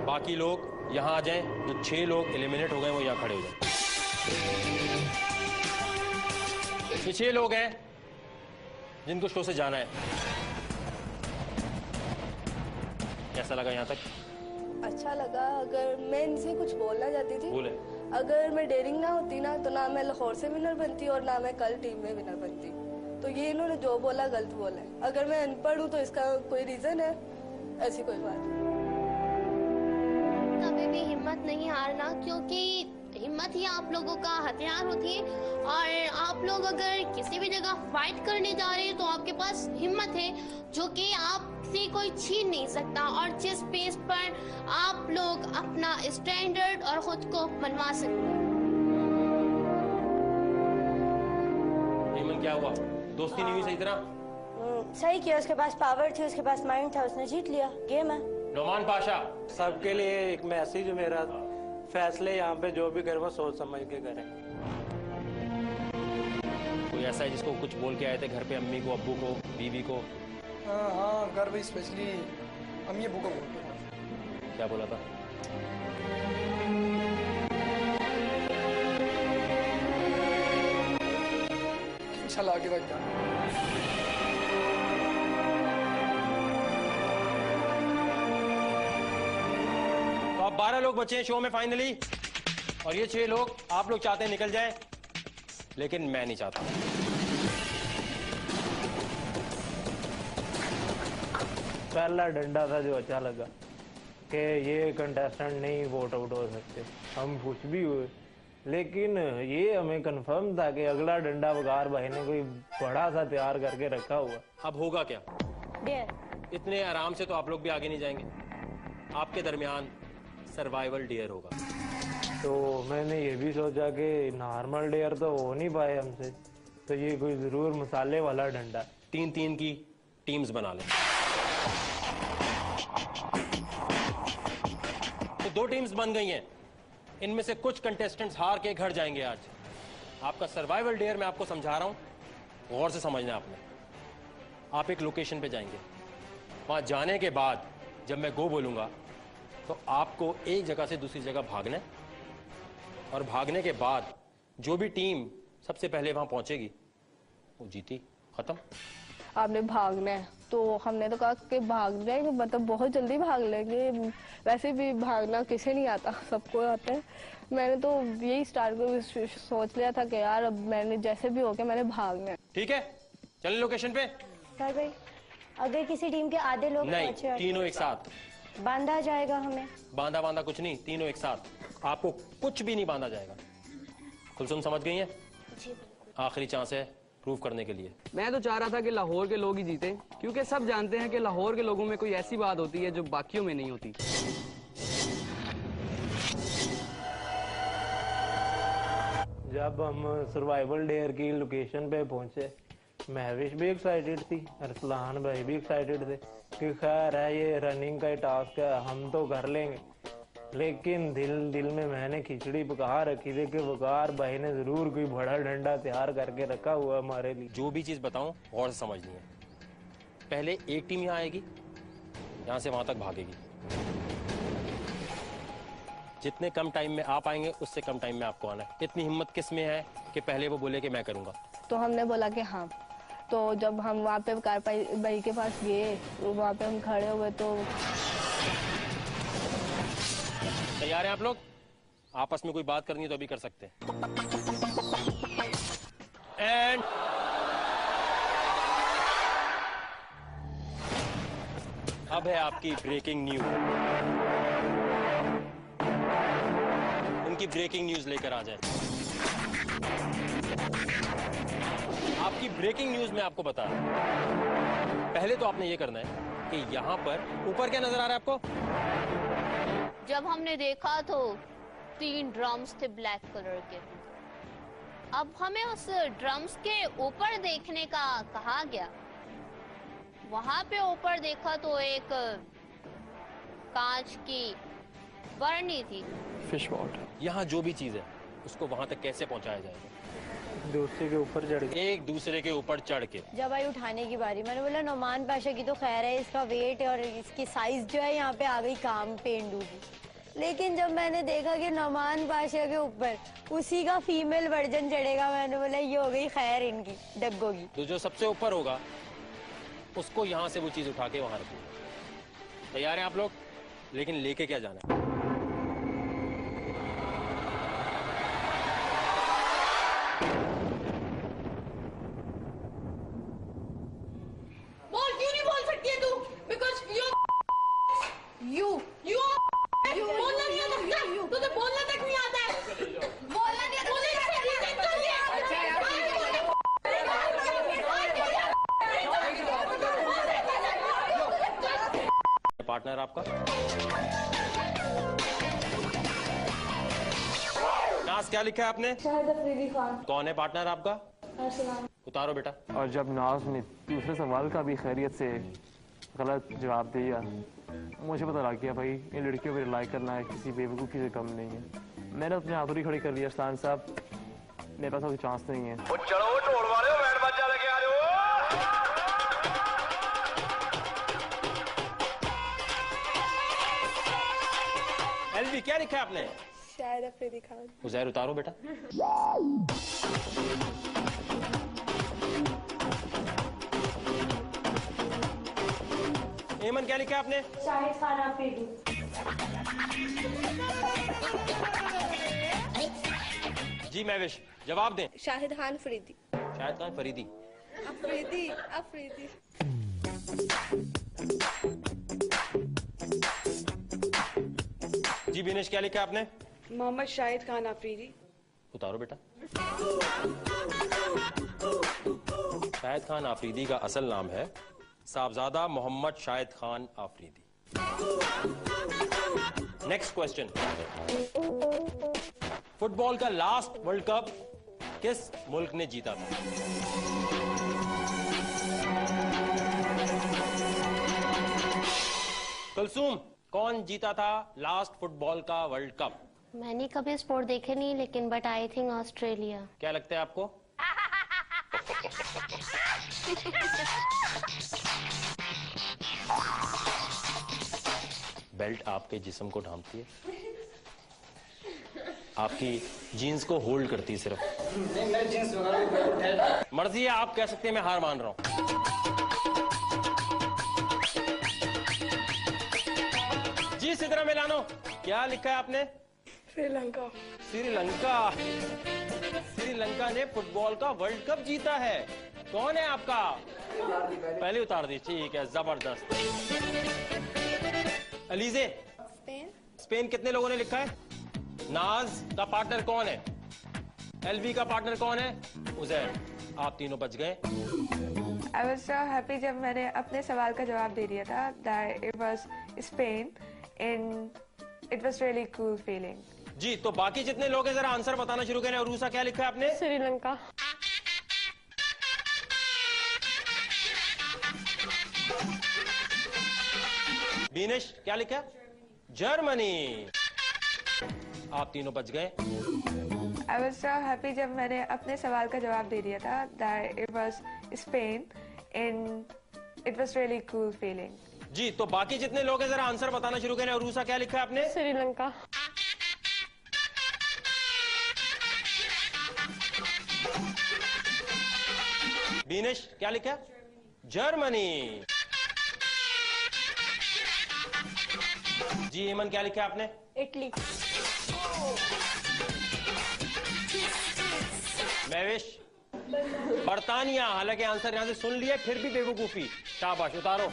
बाकी लोग यहाँ आ जाएं, जो 6 लोग एलिमिनेट हो गए वो यहाँ खड़े हो जाएं। ये 6 लोग हैं जिनको शो से जाना है। कैसा लगा यहाँ तक? अच्छा लगा। अगर मैं इनसे कुछ बोलना चाहती थी, बोले। अगर मैं डेयरिंग ना होती ना तो ना मैं लाहौर से विनर बनती और ना मैं कल टीम में विनर बनती। तो ये इन्होंने जो बोला गलत बोला है। अगर मैं अनपढ़ हूँ तो इसका कोई रीजन है? ऐसी कोई बात नहीं। कभी भी हिम्मत नहीं हारना, क्योंकि हिम्मत ही आप लोगों का हथियार होती है। और आप लोग अगर किसी भी जगह फाइट करने जा रहे हैं तो आपके पास हिम्मत है जो कि आपसे कोई छीन नहीं सकता, और जिस बेस पर आप लोग अपना स्टैंडर्ड और खुद को मनवा सकते हैं। क्या हुआ? दोस्ती नहीं हुई सही तरह? सही किया, उसके पास पावर थी, उसके पास माइंड था, उसने जीत लिया। गेम है। नोमान पाशा, सबके लिए एक मैसेज मेरा, फैसले यहाँ पे जो भी करे वो सोच समझ के करें। कोई ऐसा है जिसको कुछ बोल के आए थे घर पे, अम्मी को, अब्बू को, बीवी को? हाँ घर पे स्पेशली अम्मी अब्बू को बोल के। क्या बोला था? चला के रख। तो अब 12 लोग बचे हैं शो में फाइनली, और ये 6 लोग आप लोग चाहते हैं निकल जाएं, लेकिन मैं नहीं चाहता। पहला डंडा था जो अच्छा लगा कि ये कंटेस्टेंट नहीं वोट आउट हो सकते। हम खुश भी हुए, लेकिन ये हमें कंफर्म था कि अगला डंडा वकार भाई ने कोई बड़ा सा तैयार करके रखा हुआ। अब होगा क्या? डेयर। इतने आराम से तो आप लोग भी आगे नहीं जाएंगे। आपके दरमियान सर्वाइवल डेयर होगा। तो मैंने ये भी सोचा कि नॉर्मल डेयर तो हो नहीं पाए हमसे, तो ये कोई जरूर मसाले वाला डंडा। 3-3 की टीम्स बना लें। तो 2 टीम्स बन गई हैं। इनमें से कुछ कंटेस्टेंट्स हार के घर जाएंगे आज। आपका सर्वाइवल डेयर मैं आपको समझा रहा हूं, गौर से समझना आपने। आप एक लोकेशन पे जाएंगे, वहां जाने के बाद जब मैं गो बोलूंगा तो आपको एक जगह से दूसरी जगह भागना है, और भागने के बाद जो भी टीम सबसे पहले वहां पहुंचेगी वो जीती। खत्म। आपने भागना है तो हमने तो कहा कि भाग जाएंगे, मतलब बहुत जल्दी भाग लेंगे। वैसे भी भागना किसे नहीं आता, सबको आता है। मैंने तो यही स्टार्ट को सोच लिया था कि यार अब मैंने जैसे भी हो गया मैंने भागना है। ठीक है, चलें लोकेशन पे। भाई अगर किसी टीम के आधे लोग नहीं, तीनों एक साथ बांधा जाएगा हमें। बांधा कुछ नहीं, तीनों एक साथ। आपको कुछ भी नहीं बांधा जाएगा। कुलसुम समझ गई है? आखिरी चांस है प्रूव करने के लिए। मैं तो चाह रहा था कि लाहौर के लोग ही जीते, क्योंकि सब जानते हैं कि लाहौर के लोगों में कोई ऐसी बात होती है जो बाकियों में नहीं होती। जब हम सर्वाइवल डेयर की लोकेशन पे पहुंचे, महविश भी एक्साइटेड थी, अरसलान भाई भी एक्साइटेड थे कि खैर है ये रनिंग का टास्क है, हम तो कर लेंगे। लेकिन दिल में मैंने खिचड़ी पका रखी थी कि वकार भाई ने जरूर कोई बड़ा डंडा तैयार करके रखा हुआ हमारे लिए। जो भी चीज बताऊं गौर से समझनी है। पहले एक टीम यहाँ आएगी, यहाँ से वहां तक भागेगी। जितने कम टाइम में आप आएंगे उससे कम टाइम में आपको आना है। इतनी हिम्मत किस में है कि पहले वो बोले कि मैं करूंगा। तो हमने बोला कि हाँ। तो जब हम वहाँ पे कार भाई के पास गए, वहाँ पे हम खड़े हुए तो तैयार हैं आप लोग? आपस में कोई बात करनी है तो अभी कर सकते हैं। एंड अब है आपकी ब्रेकिंग न्यूज। उनकी ब्रेकिंग न्यूज लेकर आ जाए। आपकी ब्रेकिंग न्यूज में आपको बता रहा हूं। पहले तो आपने ये करना है कि यहां पर ऊपर क्या नजर आ रहा है आपको? जब हमने देखा तो 3 ड्रम्स थे ब्लैक कलर के। अब हमें उस ड्रम्स के ऊपर देखने का कहा गया। वहां पे ऊपर देखा तो एक कांच की बरनी थी। Fish water. यहाँ जो भी चीज है उसको वहां तक कैसे पहुंचाया जाएगा? दूसरे के ऊपर चढ़ के। एक दूसरे के ऊपर चढ़ के। जब आई उठाने की बारी, मैंने बोला नोमान पाशा की तो खैर है, इसका वेट और इसकी साइज जो है यहाँ पे आ गई काम पेंडू की। लेकिन जब मैंने देखा कि नोमान पाशा के ऊपर उसी का फीमेल वर्जन चढ़ेगा, मैंने बोला ये हो गई खैर इनकी डग्गों की। तो जो सबसे ऊपर होगा उसको यहाँ से वो चीज उठा के वहां रखो। तैयार हैं आप लोग? लेकिन लेके क्या जाना है? बोल क्यों नहीं बोल सकती है तू? Because you बोलना नहीं आता। तुझे बोलना तक नहीं आता है। बोलना नहीं आता। पार्टनर आपका नाज क्या लिखा है आपने? कौन है पार्टनर आपका? उतारो बेटा। और जब नाज ने दूसरे सवाल का भी खैरियत से गलत जवाब दिया, मुझे पता लग गया भाई इन लड़कियों पर रिलाई करना है किसी बेवकूफ़ी से कम नहीं है। मैंने अपने हाथों खड़ी कर लिया अरसलान साहब, मेरे पास कोई चांस नहीं है। चलो ढोल वाले बैंड बाजा लेके आ रहे हो। एलवी क्या लिखा है आपने? शायद अफरीदी खान। उज़ैर उतारो बेटा। एमन क्या लिखा है आपने? शाहिद खान अफरीदी। जी महविश जवाब दें। शाहिद खान फरीदी। शाहिद खान फरीदी। अफरीदी अफरीदी। जी बिनेश क्या लिखा है आपने? मोहम्मद शाहिद खान अफरीदी। उतारो बेटा। शाहिद खान आफरीदी का असल नाम है Sahibzada Mohammad Shahid Khan Afridi. Next question. Football का लास्ट वर्ल्ड कप किस मुल्क ने जीता था? कुलसूम कौन जीता था लास्ट फुटबॉल का वर्ल्ड कप? मैंने कभी स्पोर्ट देखे नहीं, लेकिन बट आई थिंक ऑस्ट्रेलिया। क्या लगता है आपको? बेल्ट आपके जिस्म को ढांपती है, आपकी जीन्स को होल्ड करती है सिर्फ। मर्जी है, आप कह सकते हैं मैं हार मान रहा हूं। जी सिद्रा मिलानो क्या लिखा है आपने? श्रीलंका। श्रीलंका। श्रीलंका ने फुटबॉल का वर्ल्ड कप जीता है। कौन है आपका? पहले उतार दी। ठीक है, जबरदस्त। अलीजे स्पेन कितने लोगों ने लिखा है? नाज का पार्टनर कौन है? एलवी का पार्टनर कौन है? उज़ैर। आप तीनों बच गए। I was so happy जब मैंने अपने सवाल का जवाब दे दिया था। That it was Spain and it was really cool feeling. जी तो बाकी जितने लोग हैं जरा आंसर बताना शुरू करें। और रूसा क्या लिखा है आपने? श्रीलंका। बीनेश क्या लिखा है? जर्मनी। आप तीनों बच गए। I was so happy जब मैंने अपने सवाल का जवाब दे दिया था। That it was Spain and it was really cool feeling. जी तो बाकी जितने लोग हैं जरा आंसर बताना शुरू करें। और रूसा क्या लिखा है आपने? श्रीलंका। बीनेश क्या लिखा? जर्मनी। जी हेमन क्या लिखा आपने? इटली। महविश बर्तानिया। हालांकि आंसर यहां से सुन लिया, फिर भी बेवकूफी। शाबाश, उतारो।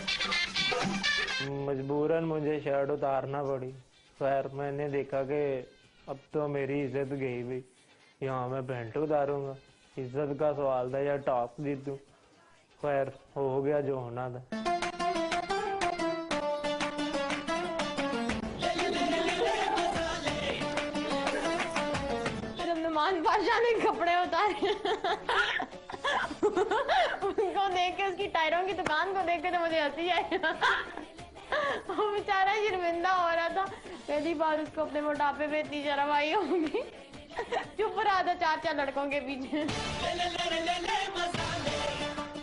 मजबूरन मुझे शर्ट उतारना पड़ी। खैर मैंने देखा कि अब तो मेरी इज्जत गई भी, यहाँ मैं पैंट उतारूंगा। इज्जत का सवाल था या टॉस जीतूं। खैर हो गया जो होना था। बादशाह ने कपड़े उतारे उनको देख के, उसकी टायरों की दुकान को देख के तो मुझे हंसी आई। वो बेचारा शर्मिंदा हो रहा था, पहली बार उसको अपने मोटापे में इतनी शर्म आई होगी। चुप रहा था 4 लड़कों के पीछे।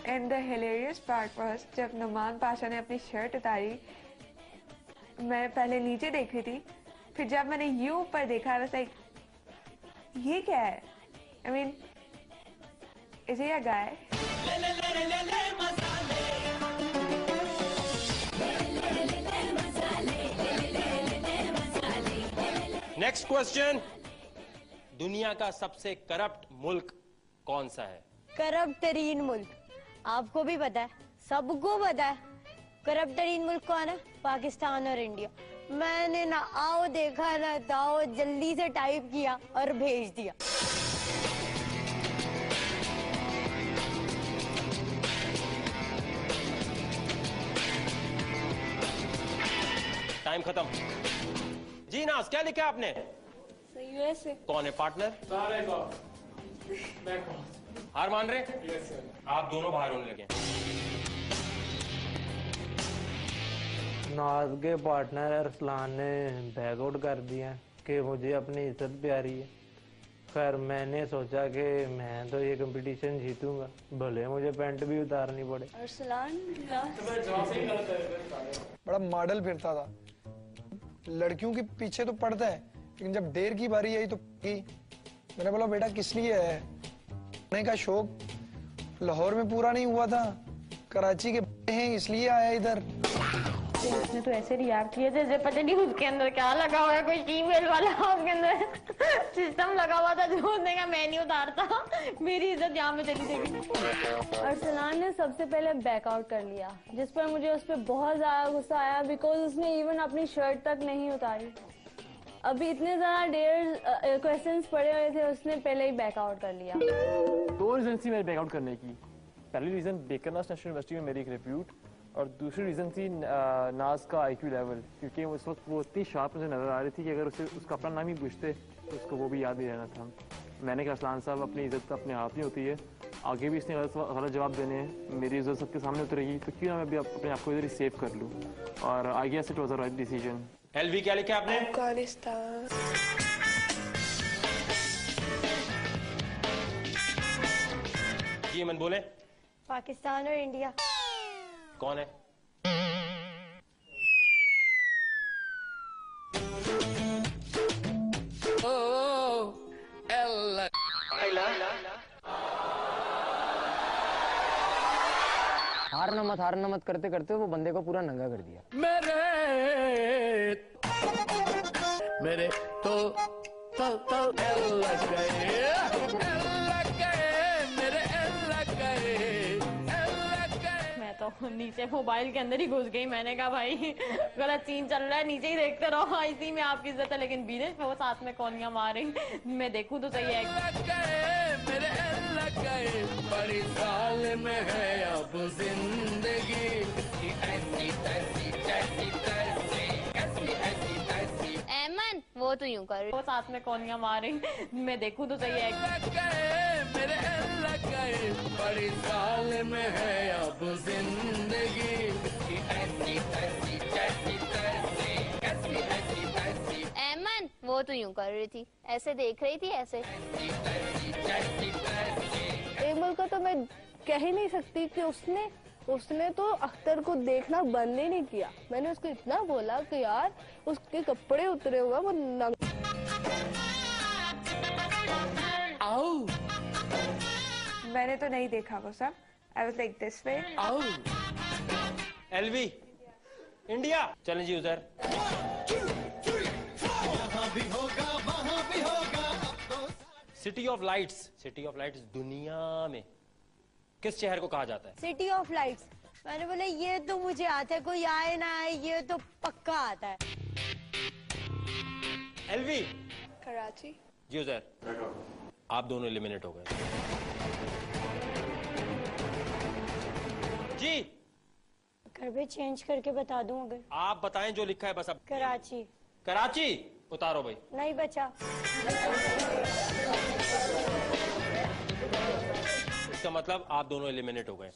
And the hilarious part was जब नुमान पाशा ने अपनी शर्ट उतारी, मैं पहले नीचे देख रही थी, फिर जब मैंने यूं ऊपर देखा, बस लाइक ये क्या है? I mean is he a guy? Next question, दुनिया का सबसे करप्ट मुल्क कौन सा है? करप्ट तरीन मुल्क आपको भी पता है, सबको पता है। करप्ट तरीन मुल्क कौन है? पाकिस्तान और इंडिया। मैंने ना आओ देखा ना ताओ, जल्दी से टाइप किया और भेज दिया। टाइम खत्म। जी नाज, क्या लिखा आपने? यूएसए। कौन है पार्टनर? हार मान रहे? Yes sir. आप दोनों बाहर होने लगे। नाज के पार्टनर अरसलान ने बैक आउट कर दिया कि मुझे अपनी इज्जत प्यारी है। खैर मैंने सोचा कि मैं तो ये कंपटीशन जीतूंगा, भले मुझे पैंट भी उतारनी पड़े। अरसलान बड़ा मॉडल फिरता था, लड़कियों के पीछे तो पड़ता है, लेकिन जब देर की बारी आई तो मैंने बोला बेटा किस लिए है? पढ़ने का शौक लाहौर में पूरा नहीं हुआ था, कराची के हैं इसलिए आया इधर। उसने तो ऐसे रिएक्ट किया जैसे पता नहीं उसके अंदर क्या लगा हुआ है, कोई फीमेल वाला उसके अंदर सिस्टम लगा हुआ था जो उसने कहा मैं नहीं उतारता, मेरी इज्जत यहाँ में चली जाएगी। अरसलान ने सबसे पहले बैकआउट कर लिया, जिस पर मुझे उस पर बहुत ज्यादा गुस्सा आया, बिकॉज उसने इवन अपनी शर्ट तक नहीं उतारी। अभी इतने ज्यादा डेयर क्वेश्चंस पड़े हुए थे, उसने पहले ही बैकआउट कर लिया। 2 रीजन थी मेरे बैकआउट करने की। पहली रीजन बेकरनास नेशनल यूनिवर्सिटी में मेरी एक रिप्यूट, और दूसरी रीज़न थी नाज का IQ लेवल, क्योंकि उस वक्त वो इतनी शार्प मुझे नज़र आ रही थी कि अगर उसे उसका अपना नाम ही पूछते तो उसको वो भी याद ही रहना था। मैंने कहा अरसलान साहब अपनी इज्जत अपने हाथ में होती है, आगे भी इसने गलत जवाब देने हैं, मेरी इज्जत सबके सामने उतरेगी तो क्यों ना मैं भी अपने आप को इधर ही सेव कर लूँ, और I guess it was a right decision. L V क्या लिखा आपने? अफगानिस्तान। जी मन बोले। पाकिस्तान और इंडिया। कौन है? हारना मत करते करते वो बंदे को पूरा नंगा कर दिया। मेरे तो तो नीचे मोबाइल के अंदर ही घुस गई। मैंने कहा भाई गलत सीन चल रहा है, नीचे ही देखते रहो, इसी में आपकी इज्जत है। लेकिन बीने वो साथ में कौनियां मार रही, मैं देखूं तो सही है। मेरे बड़ी साल में है अब जिंदगी ऐसी तैसी जैसी तैसी ऐसी ऐसी तैसी। ऐमन वो तो यूं कर, वो साथ में कौनियां मार रही, मैं देखूं तो सही है। मेरे बड़ी साल में है अब जिंदगी ऐसी तैसी जैसी तैसी ऐसी ऐसी तैसी। ऐमन वो तो यूं कर रही थी, ऐसे देख रही थी ऐसे। एमल का तो मैं कह ही नहीं सकती कि उसने तो अख्तर को देखना बंद ही नहीं किया। मैंने उसको इतना बोला कि यार उसके कपड़े उतरे हुए वो मैंने तो नहीं देखा वो सब। I was like this way. L V India चलें जी उधर। सिटी ऑफ लाइट्स दुनिया में किस शहर को कहा जाता है? City of lights. मैंने बोला ये तो मुझे आता है, कोई आए ना आए ये तो पक्का आता है। एलवी कराची। जी उधर। आप दोनों एलिमिनेट हो गए। जी घर पे चेंज करके बता दूं अगर? आप बताएं जो लिखा है बस। अब कराची। कराची उतारो भाई। नहीं बचा। इसका मतलब आप दोनों एलिमिनेट हो गए।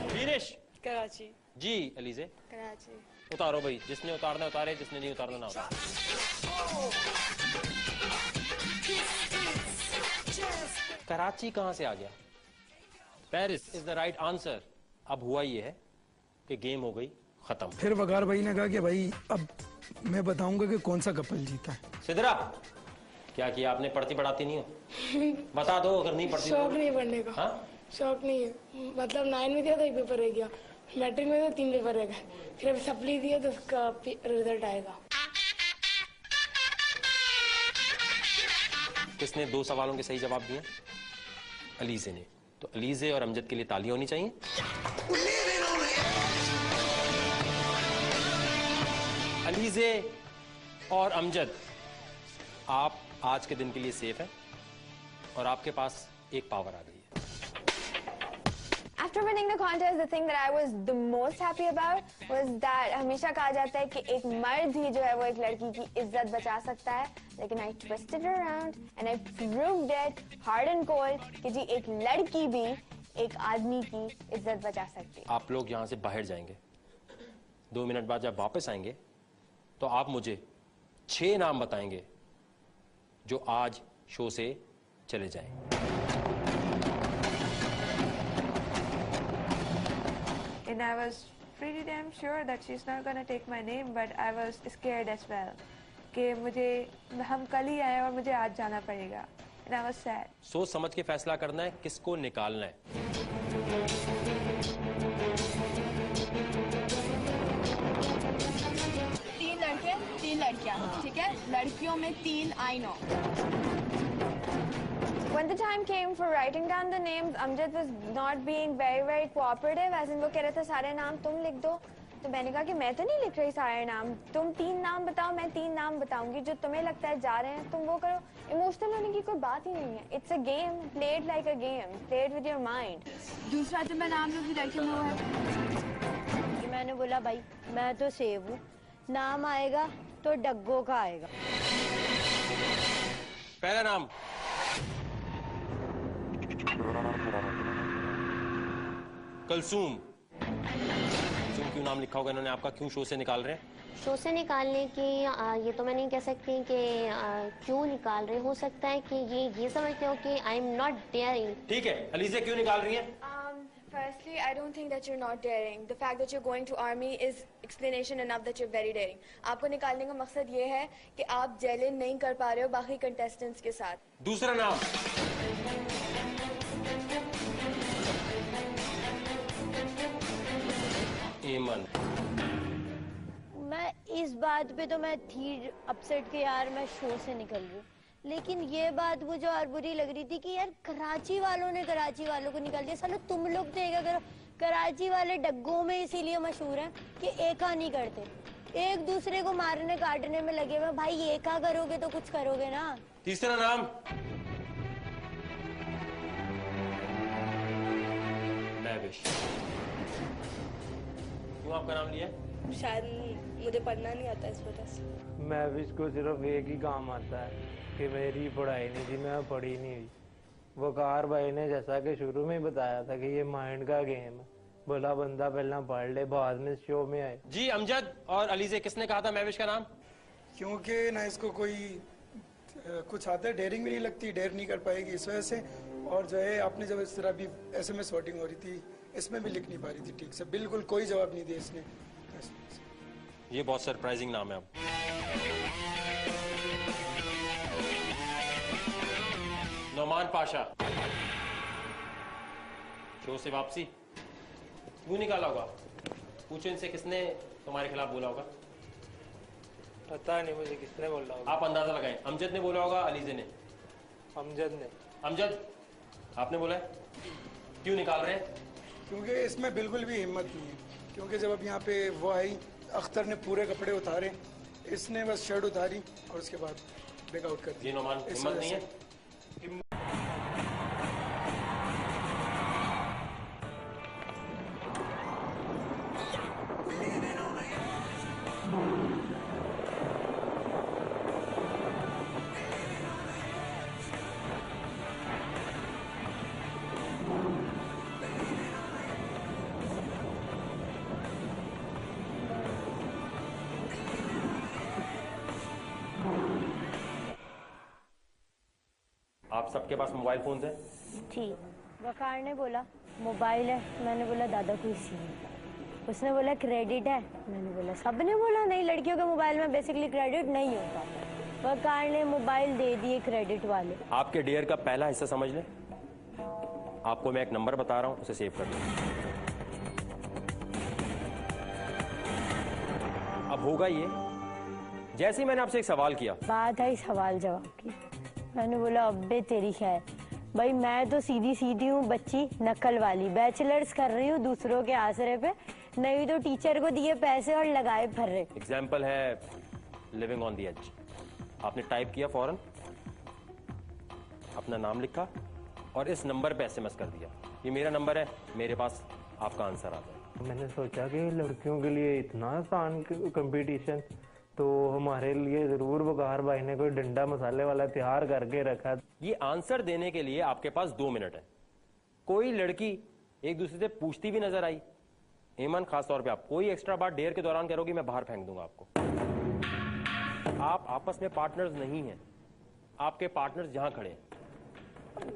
फिनिश। कराची। जी अलीजे। कराची। उतारो भाई, जिसने उतारना उतारे, जिसने नहीं उतारना ना उतारे। कराची कहां से आ गया? Paris is the right answer. अब हुआ ये है कि गेम हो गई खत्म। फिर वकार भाई ने कहा कि भाई अब मैं बताऊंगा कि कौन सा कपल जीता है। सिद्रा, क्या किया आपने? पढ़ती पढ़ाती नहीं हो? बता दो अगर नहीं पढ़ती। शौक नहीं पढ़ने का। हाँ? शौक नहीं है, मतलब 9 में दिया तो 1 पेपर रह गया, मैट्रिक में तो 3 पेपर रह गए, फिर अभी सप्ली दिया तो उसका रिजल्ट आएगा। किसने 2 सवालों के सही जवाब दिए? अलीजे ने। तो अलीजे और अमजद के लिए ताली होनी चाहिए। अलीजे और अमजद, आप आज के दिन के लिए सेफ हैं और आपके पास एक पावर आ गई है। After winning the contest, the thing that I was the most happy about was that हमेशा कहा जाता है कि एक मर्द ही जो है वो एक लड़की की इज्जत बचा सकता है, लेकिन I twisted around and I proved it hard and cold कि जी एक लड़की भी एक आदमी की इज्जत बचा सकती है। आप लोग यहाँ से बाहर जाएंगे, 2 मिनट बाद जब वापस आएंगे तो आप मुझे 6 नाम बताएंगे जो आज शो से चले जाएं। And I was pretty damn sure that she's not gonna take my name, but I was scared as well. कि हम कल ही आए और मुझे आज जाना पड़ेगा। And I was sad. सोच समझ के फैसला करना है किसको निकालना है। तीन लड़के 3 लड़कियां, ठीक है? लड़कियों में 3 I know. When the time came for writing down the names, Amjad was not being very cooperative. As in वो कह रहे थे सारे नाम तुम लिख दो, तो मैंने कहा कि मैं तो नहीं लिख रही सारे नाम, तुम 3 नाम बताओ, मैं 3 नाम बताऊंगी, जो तुम्हें लगता है जा रहे हैं तुम वो करो। इमोशनल होने की कोई बात ही नहीं है। It's a game, played like a game, played with your mind. दूसरा जो मैं नाम लूंगी लड़कियों में वो है कि मैंने बोला भाई मैं तो सेव हूँ, नाम आएगा तो डग्गो का आएगा। पहला नाम कलसूम। कलसूम क्यों नाम लिखा होगा इन्होंने आपका? क्यों शो से निकाल रहे हैं? शो से निकालने की ये तो मैं नहीं कह सकती कि क्यों निकाल रहे। हो सकता है कि ये समझते हो कि आई एम नॉट डेयरिंग। ठीक है, अलीजे क्यों निकाल रही हैं? Firstly, I don't think that you're not daring. The fact that you're going to army is explanation enough that you're very daring. आपको निकालने का मकसद ये है कि आप जेल इन नहीं कर पा रहे हो बाकी कंटेस्टेंट्स के साथ। दूसरा नाम एमन। मैं इस बात पे तो मैं थी अपसेट के यार मैं शो से निकल रही हूँ, लेकिन ये बात मुझे और बुरी लग रही थी कि यार कराची वालों ने कराची वालों को निकाल दिया। सालों तुम लोग देखा करो, कराची वाले डग्गों में इसीलिए मशहूर हैं कि एका नहीं करते, एक दूसरे को मारने काटने में लगे हुए। भाई एका करोगे तो कुछ करोगे ना। तीसरा नाम महविश। क्यों आपका नाम लिया? शायद मुझे पढ़ना नहीं आता इस वजह से। महविश को सिर्फ एक ही काम आता है कि मेरी पढ़ाई नहीं थी, मैं पढ़ी नहीं हुई। वकार भाई ने जैसा कि शुरू में ही बताया था कि ये माइंड का गेम है, बोला बंदा पहला पढ़ ले बाद में शो में आए। जी अमजद और अलीजे, किसने कहा था महविश का नाम? क्योंकि ना इसको कोई कुछ आता है, डेयरिंग भी नहीं लगती, डेयर नहीं कर पाएगी इस वजह से। और जो है आपने जब इस तरह भी SMS वोटिंग हो रही थी, इसमें भी लिख नहीं पा रही थी ठीक से, बिल्कुल कोई जवाब नहीं दिया इसने। ये बहुत सरप्राइजिंग नाम है। अब नौमान पाशा, शो से वापसी क्यों निकाला होगा? पूछो इनसे किसने तुम्हारे खिलाफ बोला होगा? पता नहीं मुझे किसने बोला होगा। आप अंदाजा लगाएं। अमजद ने बोला होगा, अलीजे ने? अमजद ने। अमजद आपने बोला है, क्यों निकाल रहे हैं? क्योंकि इसमें बिल्कुल भी हिम्मत नहीं है। क्योंकि जब अब यहाँ पे वो आई, अख्तर ने पूरे कपड़े उतारे, इसने बस शर्ट उतारी और उसके बाद बैकआउट कर दिया। नौमान हिम्मत नहीं है? आप सबके पास मोबाइल फोन है? जी। वकार ने बोला मोबाइल है, मैंने बोला दादा कोई सीन। उसने बोला क्रेडिट है, मैंने बोला सबने बोला नहीं, लड़कियों के मोबाइल में बेसिकली क्रेडिट नहीं होता। वकार ने मोबाइल दे दिए क्रेडिट वाले। आपके डेयर का पहला हिस्सा समझ लें। आपको मैं एक नंबर बता रहा हूं, उसे सेव कर लें। अब होगा ये, जैसे ही मैंने आपसे एक सवाल किया, बात आई सवाल जवाब की, मैंने बोला अब्बे तेरी खैर भाई, मैं तो सीधी सीधी हूँ बच्ची, नकल वाली, बैचलर्स कर रही हूँ दूसरों के आसरे पे, नहीं तो टीचर को दिए पैसे और लगाए फर्रे। एग्जाम्पल है लिविंग ऑन द एज। आपने टाइप किया फौरन, अपना नाम लिखा और इस नंबर पे एसएमएस कर दिया, ये मेरा नंबर है, मेरे पास आपका आंसर आता है। मैंने सोचा कि लड़कियों के लिए इतना आसान कंपटीशन, तो हमारे लिए जरूर वकार भाई ने कोई डंडा मसाले वाला तैयार करके रखा। ये आंसर देने के लिए आपके पास 2 मिनट है। कोई लड़की एक दूसरे से पूछती भी नजर आई, एमन खास तौर पे आप कोई एक्स्ट्रा बात डेयर के दौरान करोगी, मैं बाहर फेंक दूंगा आपको। आप आपस में पार्टनर्स नहीं हैं, आपके पार्टनर्स जहां खड़े हैं।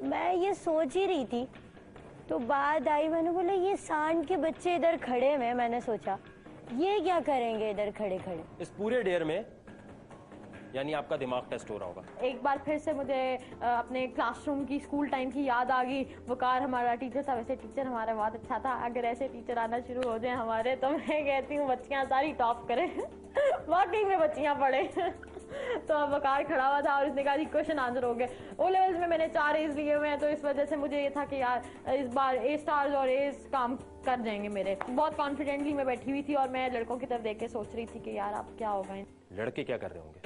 मैं ये सोच ही रही थी, तो बात आई, मैंने बोला ये सांड के बच्चे इधर खड़े हैं, मैंने सोचा ये क्या करेंगे इधर खड़े खड़े। इस पूरे डेयर में यानी आपका दिमाग टेस्ट हो रहा होगा। एक बार फिर से मुझे अपने क्लासरूम की स्कूल टाइम की याद आ गई। वकार हमारा टीचर था, वैसे टीचर हमारा बहुत अच्छा था। अगर ऐसे टीचर आना शुरू हो जाए हमारे, तो मैं कहती हूँ बच्चियाँ सारी टॉप करें। वाकई में बच्चियाँ पढ़े। तो अब वकार खड़ा हुआ था और उसने कहा क्वेश्चन आंसर हो गए। ओ लेवल्स में मैंने 4 A's लिए हुए हैं, तो इस वजह से मुझे ये था कि यार इस बार A स्टार्स और A's काम कर जाएंगे मेरे। बहुत कॉन्फिडेंटली मैं बैठी हुई थी और मैं लड़कों की तरफ देख के सोच रही थी कि यार अब क्या होगा। लड़के क्या कर रहे होंगे?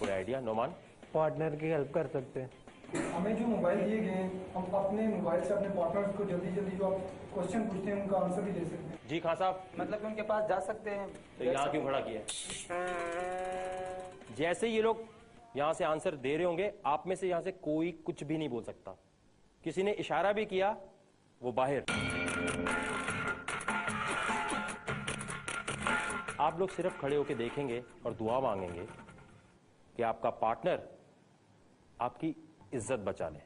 कोई आइडिया? नोमान, पार्टनर की हेल्प कर सकते हैं। हमें जो मोबाइल दिए गए हैं, हम अपने मोबाइल से अपने पार्टनर को जल्दी जल्दी जो आप क्वेश्चन पूछते हैं उनका आंसर भी दे सकते हैं। जी खान साहब, मतलब उनके पास जा सकते हैं। तो यहाँ क्यों खड़ा किया? जैसे ये लोग यहाँ से आंसर दे रहे होंगे, आप में से यहाँ से कोई कुछ भी नहीं बोल सकता। किसी ने इशारा भी किया, वो बाहर। आप लोग सिर्फ खड़े होकर देखेंगे और दुआ मांगेंगे कि आपका पार्टनर आपकी इज्जत बचा ले।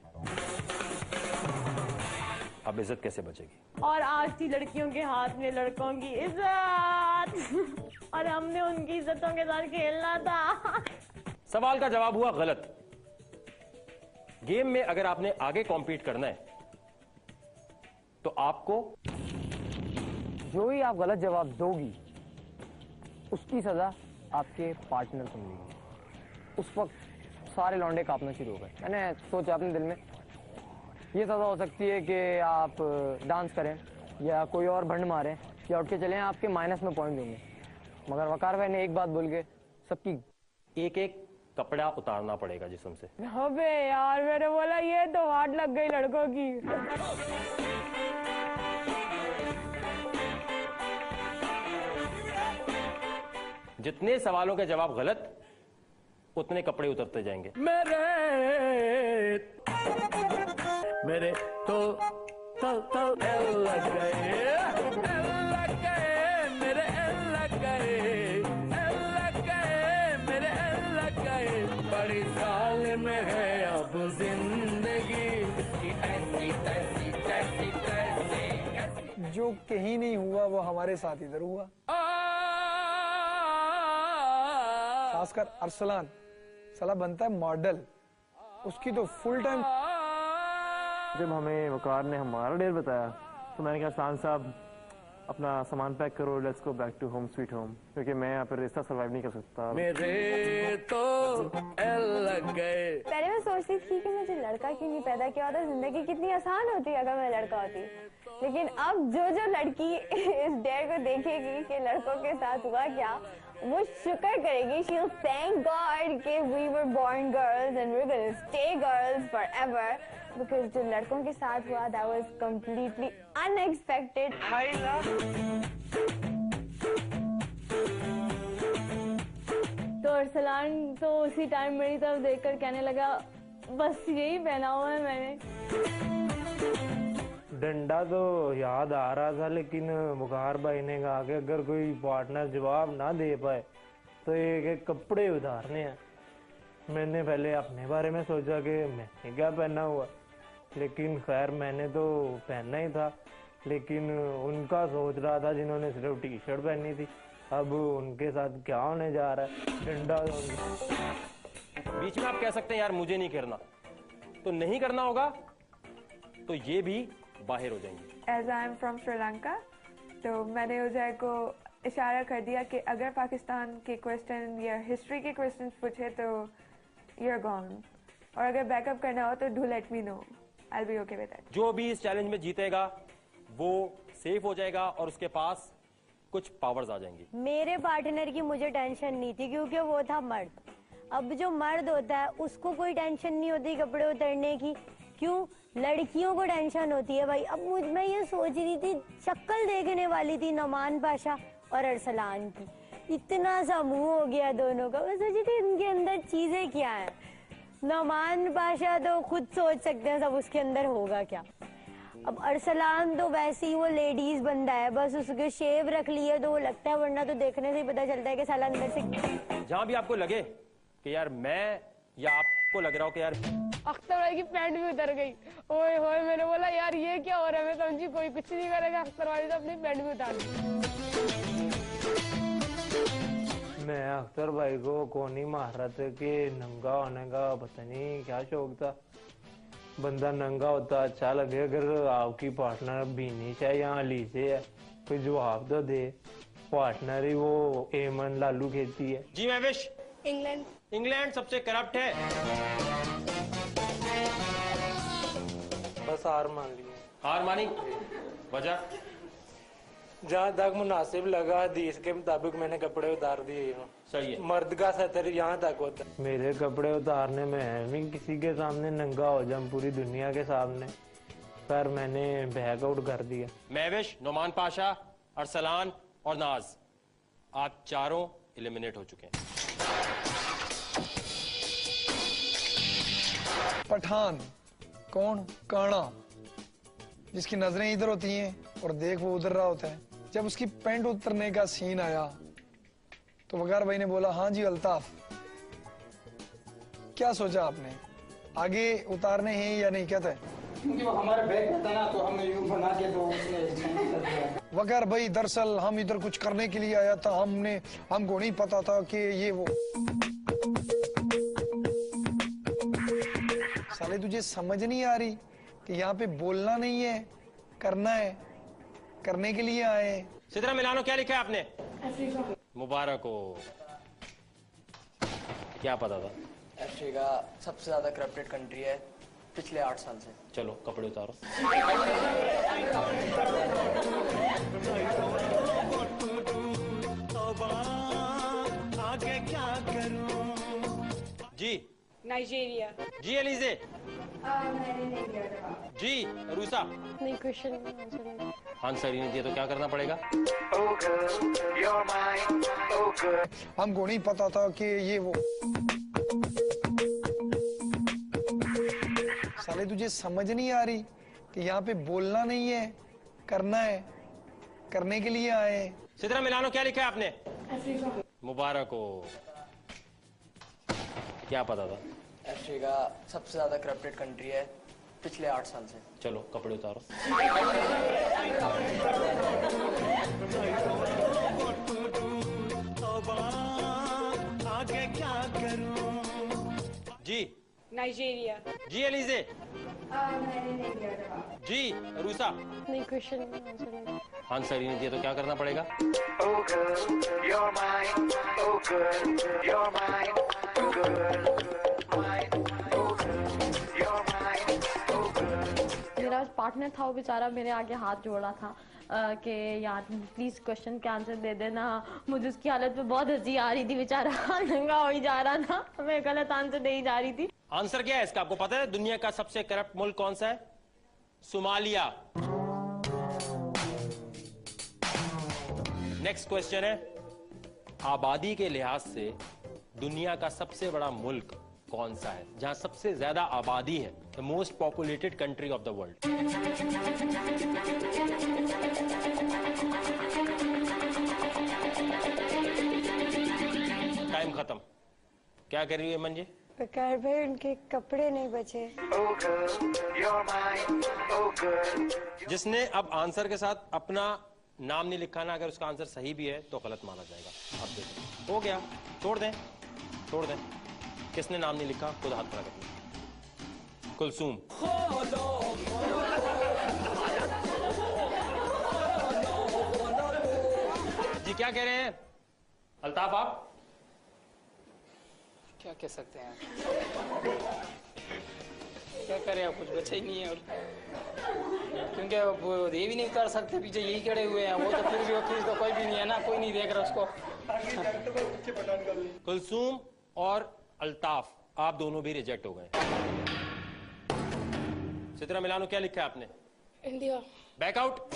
अब इज्जत कैसे बचेगी? और आज थी लड़कियों के हाथ में लड़कों की इज्जत, और हमने उनकी इज्जतों के साथ खेलना था। सवाल का जवाब हुआ गलत। गेम में अगर आपने आगे कॉम्पीट करना है तो आपको जो ही आप गलत जवाब दोगी उसकी सजा आपके पार्टनर को मिलेगी। उस वक्त सारे लौंडे कांपना शुरू हो गए। मैंने सोचा अपने दिल में ये सजा हो सकती है कि आप डांस करें या कोई और भंड मारें या उठ के चलें, आपके माइनस में पॉइंट दूंगे। मगर वकार भाई ने एक बात बोल के सबकी एक एक कपड़ा उतारना पड़ेगा जिस्म से। अबे यार, मैंने बोला ये तो हाथ लग गई लड़कों की। जितने सवालों के जवाब गलत, उतने कपड़े उतरते जाएंगे। मेरे तो लग गए, मेरे लग गए, मेरे लग गए। बड़ी साल में है अब जिंदगी की ऐसी तैसी तैसी तैसी। जो कहीं नहीं हुआ वो हमारे साथ इधर हुआ। खासकर अरसलान साला बनता है मॉडल, उसकी तो फुल टाइम। जब हमें वकार ने हमारा डेट बताया तो मैंने कहा शान साहब अपना सामान पैक करो, let's go back to home sweet home, क्योंकि मैं यहाँ पर रिश्ता सर्वाइव नहीं कर सकता। मेरे तो लग गए। पहले मैं सोचती थी कि मुझे लड़का क्यों नहीं पैदा किया होता, जिंदगी कितनी आसान होती अगर मैं लड़का होती। लेकिन अब जो जो लड़की इस डेयर को देखेगी कि लड़कों के साथ हुआ क्या, वो शुक्र करेगी, she will thank God कि we were born girls and we're gonna stay girls forever, because जो लड़कों के साथ हुआ that was completely unexpected. तो अरसलान तो उसी टाइम मेरी तरफ देखकर कहने लगा बस यही पहना हुआ है मैंने। डंडा तो याद आ रहा था, लेकिन वकार भाई ने कहा कि अगर कोई पार्टनर जवाब ना दे पाए तो ये कपड़े उतारने हैं। मैंने पहले अपने बारे में सोचा कि मैंने क्या पहना हुआ, लेकिन खैर मैंने तो पहनना ही था। लेकिन उनका सोच रहा था जिन्होंने सिर्फ टी शर्ट पहनी थी, अब उनके साथ क्या होने जा रहा है, डंडा। बीच में आप कह सकते हैं यार मुझे नहीं करना, तो नहीं करना होगा तो ये भी बाहर हो जाएंगे। As I am from Sri Lanka, तो मैंने उजय को इशारा कर दिया कि अगर पाकिस्तान के क्वेश्चन या हिस्ट्री के क्वेश्चन पूछे तो you're gone, और अगर बैकअप करना हो तो do let me know, I'll be okay with it। जो भी इस चैलेंज में जीतेगा वो सेफ हो जाएगा और उसके पास कुछ पावर्स आ जाएंगी। मेरे पार्टनर की मुझे टेंशन नहीं थी क्योंकि वो था मर्द। अब जो मर्द होता है उसको कोई टेंशन नहीं होती कपड़े उतरने की, क्यों? लड़कियों को टेंशन होती है भाई। अब मैं ये सोच रही थी, शक्ल देखने वाली थी नोमान पाशा और अरसलान की, इतना सा मुंह हो गया दोनों का। मैं सोची थी इनके अंदर चीजें क्या है। नोमान पाशा तो खुद सोच सकते हैं सब उसके अंदर होगा क्या। अब अरसलान तो वैसे ही वो लेडीज बंदा है, बस उसके शेव रख लिया तो वो लगता है, वरना तो देखने से ही पता चलता है कि साला अंदर से। जहां भी आपको लगे कि यार मैं, या आपको लग रहा हो कि यार अख्तर भाई की पैंट भी उतर गई, ओए होए, मैंने बोला यार ये क्या हो रहा है। मैं समझी कोई कुछ नहीं करेगा, अख्तर भाई तो अपनी पैंट भी उतार दी। मैं अख्तर भाई को कौन ही मार रहा था कि नंगा होने का पता नहीं क्या शौक था। बंदा नंगा होता अच्छा लगे। अगर आपकी पार्टनर बीनिश है या अलीसे है, कोई जवाब तो दे। पार्टनर ही वो एमन लालू खेती है। जी महविश, इंग्लैंड। इंग्लैंड सबसे करप्ट है। बस हार मान ली। हार मानी? वजह? जहाँ तक मुनासिब लगा हदीस के मुताबिक मैंने कपड़े उतार दिए। सही है। मर्द का सतर यहाँ तक होता है। मेरे कपड़े उतारने में है भी किसी के सामने नंगा हो जाऊं पूरी दुनिया के सामने, पर मैंने बैक आउट कर दिया। महविश, नोमान पाशा, अरसलान और नाज, आप चारों एलिमिनेट हो चुके हैं। पठान कौन? काना, जिसकी नजरें इधर होती हैं और देख वो उधर रहा होता है। जब उसकी पैंट उतरने का सीन आया तो वकार भाई ने बोला हाँ जी अल्ताफ, क्या सोचा आपने, आगे उतारने हैं या नहीं? कहता है क्योंकि वो हमारे बैग में था ना, तो हमने यूं बना के तो उसने वकार भाई दरअसल हम इधर कुछ करने के लिए आया था, हमको नहीं पता था कि ये वो। साले तुझे समझ नहीं आ रही कि यहाँ पे बोलना नहीं है, करना है, करने के लिए आए। सिद्रा मिलानो, क्या लिखा है आपने? मुबारक हो। क्या पता था? अफ्रीका सबसे ज्यादा करप्टेड कंट्री है पिछले 8 साल से। चलो कपड़े उतारो। आगे क्या करूं? जी नाइजीरिया। जी एलिजे। जी रूसा। नहीं, क्वेश्चन आंसर ही नहीं दिया तो क्या करना पड़ेगा? हमको नहीं पता था कि ये वो। साले तुझे समझ नहीं आ रही कि यहाँ पे बोलना नहीं है, करना है, करने के लिए आए। सिद्रा मिलानो, क्या लिखा है आपने? मुबारक हो। क्या पता था? अफ्रीका सबसे ज्यादा करप्टेड कंट्री है पिछले 8 साल से। चलो कपड़े उतारो। आगे क्या करूं? जी नाइजीरिया। जी एलिजे। जी रूसा। नहीं, क्वेश्चन आंसर ही नहीं दिया तो क्या करना पड़ेगा? मेरा पार्टनर था, वो बेचारा मेरे आगे हाथ जोड़ा था कि यार प्लीज क्वेश्चन के आंसर दे देना। मुझे उसकी हालत पे बहुत हंसी आ रही थी, बेचारा नंगा हो ही जा रहा था, मैं गलत आंसर दे ही जा रही थी। आंसर क्या है इसका, आपको पता है? दुनिया का सबसे करप्ट मुल्क कौन सा है? सोमालिया। नेक्स्ट क्वेश्चन है, आबादी के लिहाज से दुनिया का सबसे बड़ा मुल्क कौन सा है, जहां सबसे ज्यादा आबादी है? The most populated country of the world. Time खत्म। क्या कर रही है मन जी? वकार भाई उनके कपड़े नहीं बचे। जिसने अब आंसर के साथ अपना नाम नहीं लिखा ना, अगर उसका आंसर सही भी है तो गलत माना जाएगा। आप देखो, हो गया, छोड़ दें, छोड़ दें। किसने नाम नहीं लिखा खुद हाथ खड़ा कर लिया। कुलसूम। जी क्या कह रहे हैं अल्ताफ? आप क्या कह सकते हैं, क्या करें, अब कुछ बचा ही नहीं है। और क्योंकि वो ये भी नहीं कर सकते, पीछे यही खड़े हुए हैं। वो तो फिर भी वकील तो कोई भी नहीं है ना, कोई नहीं देख रहा उसको। कुलसूम और अल्ताफ आप दोनों भी रिजेक्ट हो गए। सितरा मिलानो, क्या लिखा है आपने? इंडिया। बैकआउट।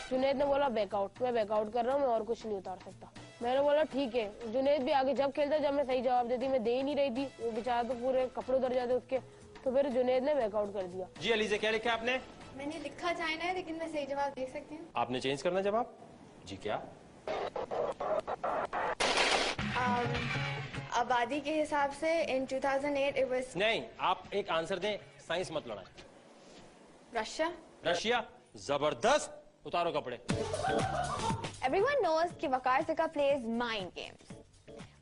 जुनेद ने बोला बैकआउट, मैं बैकआउट कर रहा हूँ, मैं और कुछ नहीं उतार सकता। मैंने बोला ठीक है। जुनेद भी आगे जब खेलता, जब मैं सही जवाब देती, मैं दे ही नहीं रही थी, वो बेचारा तो पूरे कपड़े उतर जाते उसके, तो फिर जुनेद ने बैकआउट कर दिया। जी अलीजे, क्या लिखा है आपने? मैंने लिखा चाइना है, लेकिन मैं सही जवाब दे सकती हूँ। आपने चेंज करना जवाब? जी क्या? आबादी के हिसाब से इन 2008 it was नहीं, आप एक आंसर दें, साइंस मत लड़ाएं। रशिया। रशिया, जबरदस्त। उतारो कपड़े। Everyone knows कि वकार सिका plays mind games.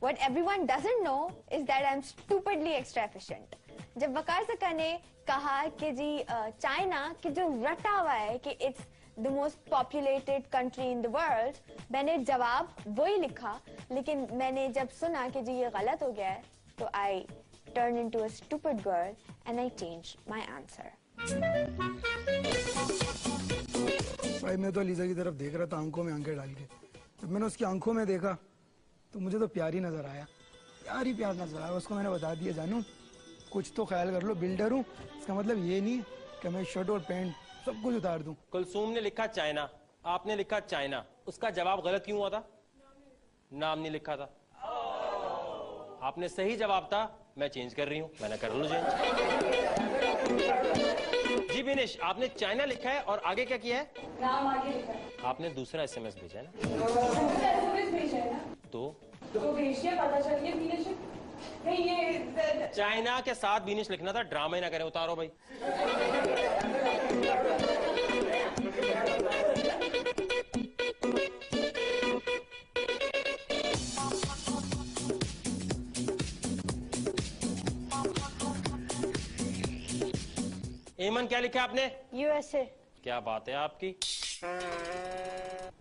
What everyone doesn't know is that I'm stupidly extra efficient. जब वकार सिका ने कहा कि जी चाइना की जो रटा हुआ है कि it's the most populated country in the world, मैंने जवाब वही लिखा, लेकिन मैंने जब सुना कि जी ये गलत हो गया है, तो I turned into a stupid girl and I changed my answer. भाई मैं तो अलीजा की तरफ देख रहा था आंखों में आंखें डाल के। जब मैंने उसकी आंखों में देखा तो मुझे तो प्यार ही नजर आया, प्यार ही प्यार नजर आया। उसको मैंने बता दिया, जानू कुछ तो ख्याल कर लो, बिल्डर हूँ, इसका मतलब ये नहीं कि मैं शर्ट और पैंट सब कुछ उतार दूं। कुलसूम ने लिखा चाइना, आपने लिखा चाइना। उसका जवाब गलत क्यों हुआ था? नाम नहीं लिखा था। आपने सही जवाब था, मैं चेंज कर रही हूँ। मैंने कर लो चेंज। जी विनेश, आपने चाइना लिखा है और आगे क्या किया है? नाम आगे लिखा है। आपने दूसरा एसएमएस भेजा है ना? एसएमएस भेजा है ना? तो भेजिए, पता चल गया विनेश। नहीं, ये चाइना के साथ विनेश लिखना था, ड्रामा ही ना करें। उतारो भाई। एमन, क्या लिखा आपने? यूएसए। क्या बात है आपकी।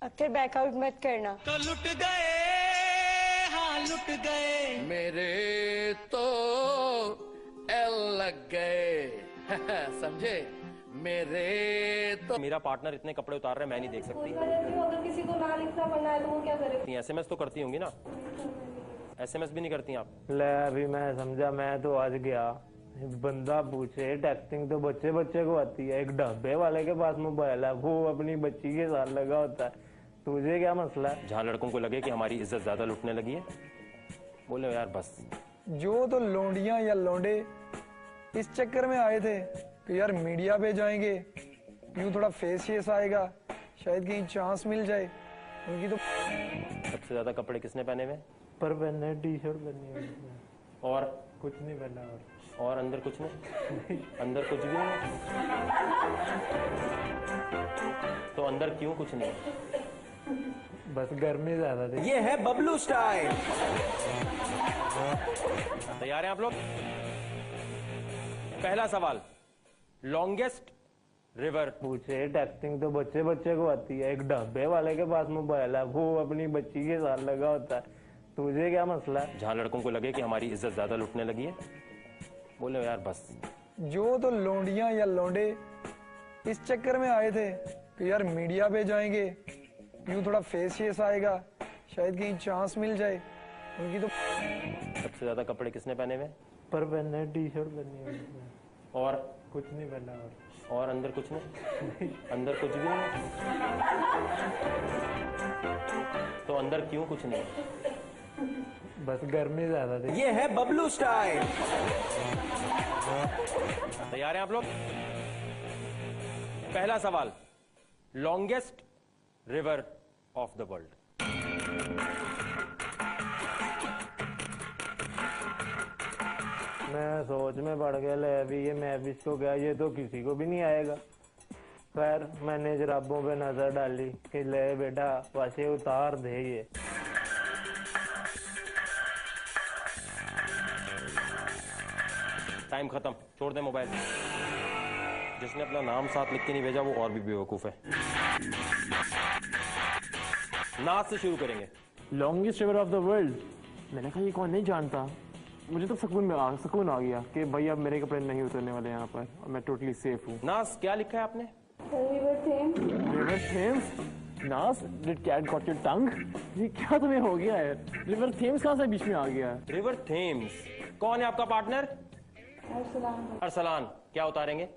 अब फिर बैकआउट मत करना। तो लुट गए, हाँ लुट गए, मेरे तो एल लग गए। समझे? मेरे तो। मेरा पार्टनर इतने कपड़े उतार रहा है, मैं नहीं देख सकती। अगर किसी को ना लिखना पड़ना है तो वो क्या करे? एसएमएस तो करती होंगी ना? एसएमएस भी नहीं करती आप? ले अभी मैं समझा, मैं तो आज गया, बंदा पूछे टेक्सटिंग तो बच्चे बच्चे को आती है, एक ढाबे वाले के पास मोबाइल है, वो अपनी बच्ची के साथ लगा होता है, तुझे क्या मसला है? जहाँ लड़कों को लगे कि हमारी इज्जत ज्यादा लुटने लगी है, बोले यार बस। जो तो लौंडियां या लौंडे इस चक्कर में आए थे कि यार मीडिया पे जाएंगे, यूं थोड़ा फेस आएगा, शायद कहीं चांस मिल जाए, उनकी तो। सबसे ज्यादा कपड़े किसने पहने हुए? पर पहने, टी शर्ट पहनी है और कुछ नहीं पहना। और अंदर कुछ नहीं? अंदर कुछ भी नहीं? तो अंदर क्यों कुछ नहीं? बस गर्मी ज्यादा थी। ये है बबलू स्टाइल। तैयार हैं आप लोग? पहला सवाल, लॉन्गेस्ट रिवर। पूछे टेक्सटिंग तो बच्चे बच्चे को आती है, एक ढाबे वाले के पास मोबाइल है, वो अपनी बच्ची के साथ लगा होता है, तुझे क्या मसला है? जहाँ लड़कों को लगे कि हमारी इज्जत ज्यादा लुटने लगी है, बोले यार बस। जो तो लौंडियां या लौंडे इस चक्कर में आए थे कि यार मीडिया पे जाएंगे, यूं थोड़ा फेस आएगा, शायद कहीं चांस मिल जाए, उनकी तो। सबसे ज्यादा कपड़े किसने पहने हुए? पर पहने, टी शर्ट पहनी है और कुछ नहीं पहना। और अंदर कुछ नहीं? अंदर कुछ भी नहीं? तो अंदर क्यों कुछ नहीं? बस गर्मी ज्यादा थी। ये है बबलू स्टाइल। तैयार हैं आप लोग? पहला सवाल, longest river of the world. मैं सोच में पड़ गया, ले अभी ये महविश को गया, ये तो किसी को भी नहीं आएगा। खैर मैंने जराबों पे नजर डाली कि ले बेटा वैसे उतार दे ये। टाइम खत्म, छोड़ दे मोबाइल। जिसने अपना नाम साथ लिख के नहीं भेजा वो और भी बेवकूफ है। नाज से शुरू करेंगे। Longest river of the world. मैंने कहा ये कौन नहीं जानता। मुझे तो सुकून आ गया कि भाई अब मेरे कपड़े नहीं उतरने वाले यहाँ पर और मैं टोटली सेफ हूँ। नाज क्या लिखा है आपने? River Thames. Naz, did cat got your tongue? ये क्या तुम्हें हो गया है? रिवर थेम्स कहाँ से बीच में आ गया है? River Thames. कौन है आपका पार्टनर? अरसलान। क्या उतारेंगे?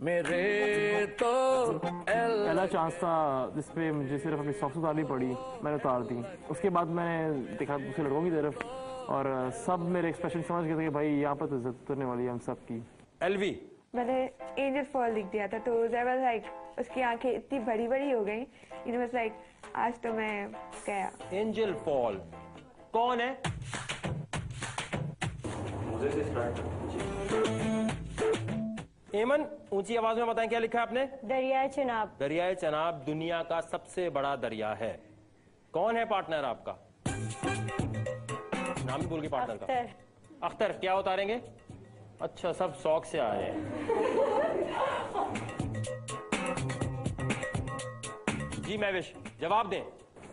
मेरे तो पहला चांस था जिसपे मुझे सिर्फ अपनी सॉक्स उतारनी पड़ी, मैंने उतार दी। उसके बाद मैंने देखा दूसरे लड़कों की तरफ और सब मेरे एक्सप्रेशन समझ गए थे कि भाई यहाँ पर तो इज्जत उतरने वाली है हम सब की। एलवी। मैंने एंजल फॉल लिख दिया था तो लाइक उसकी आंखें इतनी बड़ी बड़ी हो गई, इट वाज लाइक आज तो मैं गया। एंजल फॉल कौन है? एमन ऊंची आवाज में बताएं क्या लिखा है आपने? दरियाए चनाब। दरियाए चनाब दुनिया का सबसे बड़ा दरिया है। कौन है पार्टनर आपका? नाम ही बोल के पार्टनर का। अख्तर। क्या उतारेंगे? अच्छा सब शौक से आए हैं। जी महविश जवाब दें।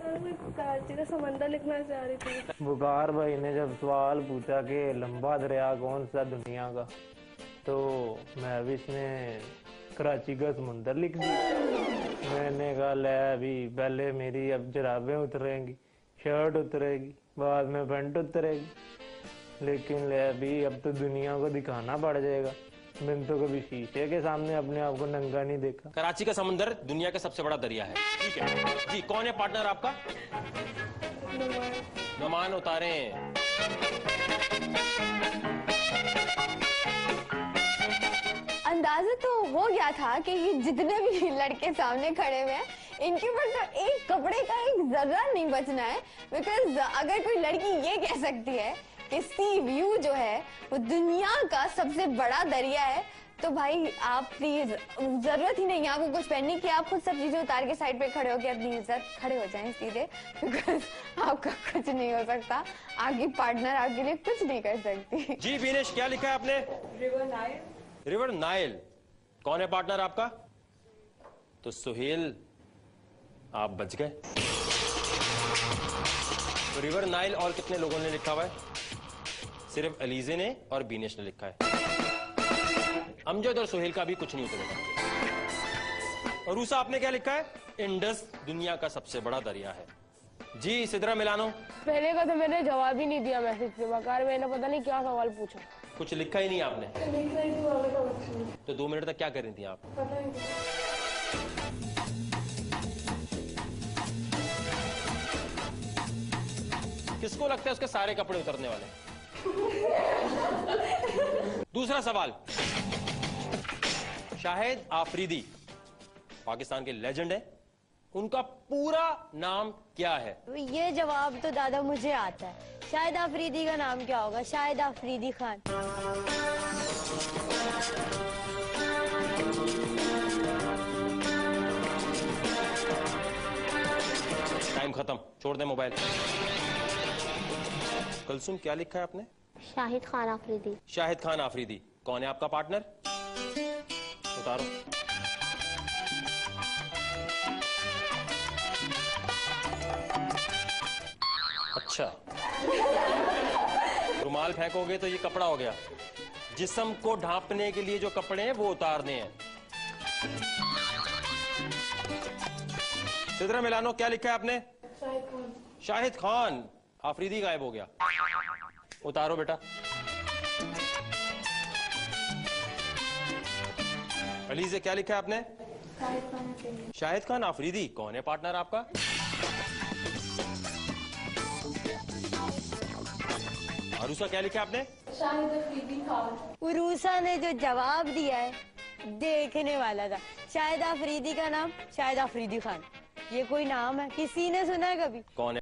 कराची का समंदर लिखना चाह रही थी। बुखार भाई ने जब सवाल पूछा कि लंबा दरिया कौन सा दुनिया का, तो महविश ने कराची का समुंदर लिख दिया। मैंने कहा ले अभी पहले मेरी अब जराबें उतरेंगी, शर्ट उतरेगी, बाद में पैंट उतरेगी, लेकिन ले अभी अब तो दुनिया को दिखाना पड़ जाएगा। मैंने तो कभी शीशे के सामने अपने आप को नंगा नहीं देखा। कराची का समंदर दुनिया का सबसे बड़ा दरिया है। ठीक है जी। कौन है पार्टनर आपका? नमान उतारें। अंदाजा तो हो गया था कि ये जितने भी लड़के सामने खड़े हुए हैं इनके ऊपर तो एक कपड़े का एक जर्रा नहीं बचना है। बिकॉज अगर कोई लड़की ये कह सकती है कि सी व्यू जो है वो दुनिया का सबसे बड़ा दरिया है, तो भाई आप प्लीज, जरूरत ही नहीं है आपको कुछ पहनने की, आप खुद सब चीजें उतार के साइड पे खड़े हो के अपनी इज्जत खड़े हो जाएं सीधे। बिकॉज आपका कुछ नहीं हो सकता, आपकी पार्टनर आपके लिए कुछ नहीं कर सकती। जी बीनेश क्या लिखा है आपने? River Nile. River Nile. कौन है पार्टनर आपका? तो सुहेल आप बच गए। तो रिवर नाइल और कितने लोगों ने लिखा हुआ है? सिर्फ अलीजे ने और बीनेश ने लिखा है। अमजद और सुहेल का भी कुछ नहीं उतरेगा। और रूसा आपने क्या लिखा है? इंडस दुनिया का सबसे बड़ा दरिया है। जी सिद्रा मिलानो। पहले का तो मैंने जवाब ही नहीं दिया मैसेज पे, मकार मैंने पता नहीं क्या सवाल पूछा। कुछ लिखा ही नहीं आपने? तो 2 मिनट तक क्या कर रही थी आप? किसको लगता है उसके सारे कपड़े उतरने वाले? दूसरा सवाल। शाहिद आफरीदी पाकिस्तान के लेजेंड है, उनका पूरा नाम क्या है? ये जवाब तो दादा मुझे आता है। शाहिद आफरीदी का नाम क्या होगा? शाहिद आफरीदी खान। टाइम खत्म, छोड़ दे मोबाइल। कलसुम क्या लिखा है आपने? शाहिद खान आफरीदी। शाहिद खान आफरीदी। कौन है आपका पार्टनर? उतारो। अच्छा रुमाल फेंकोगे तो ये कपड़ा हो गया। जिस्म को ढांपने के लिए जो कपड़े हैं वो उतारने हैं। सिद्रा मिलानो क्या लिखा है आपने? शाहिद खान। शाहिद खान। आफरीदी गायब हो गया। उतारो बेटा। अली से क्या लिखा है आपने? शाहिद खान आफरीदी। शाहिद खान आफरीदी। कौन है पार्टनर आपका? अरूसा क्या लिखा है आपने? शाहिद आफरीदी खान। उरूसा ने जो जवाब दिया है देखने वाला था। शाहिद आफरीदी का नाम शाहिद आफरीदी खान। ये कोई नाम है? किसी ने सुना है कभी? कौन है?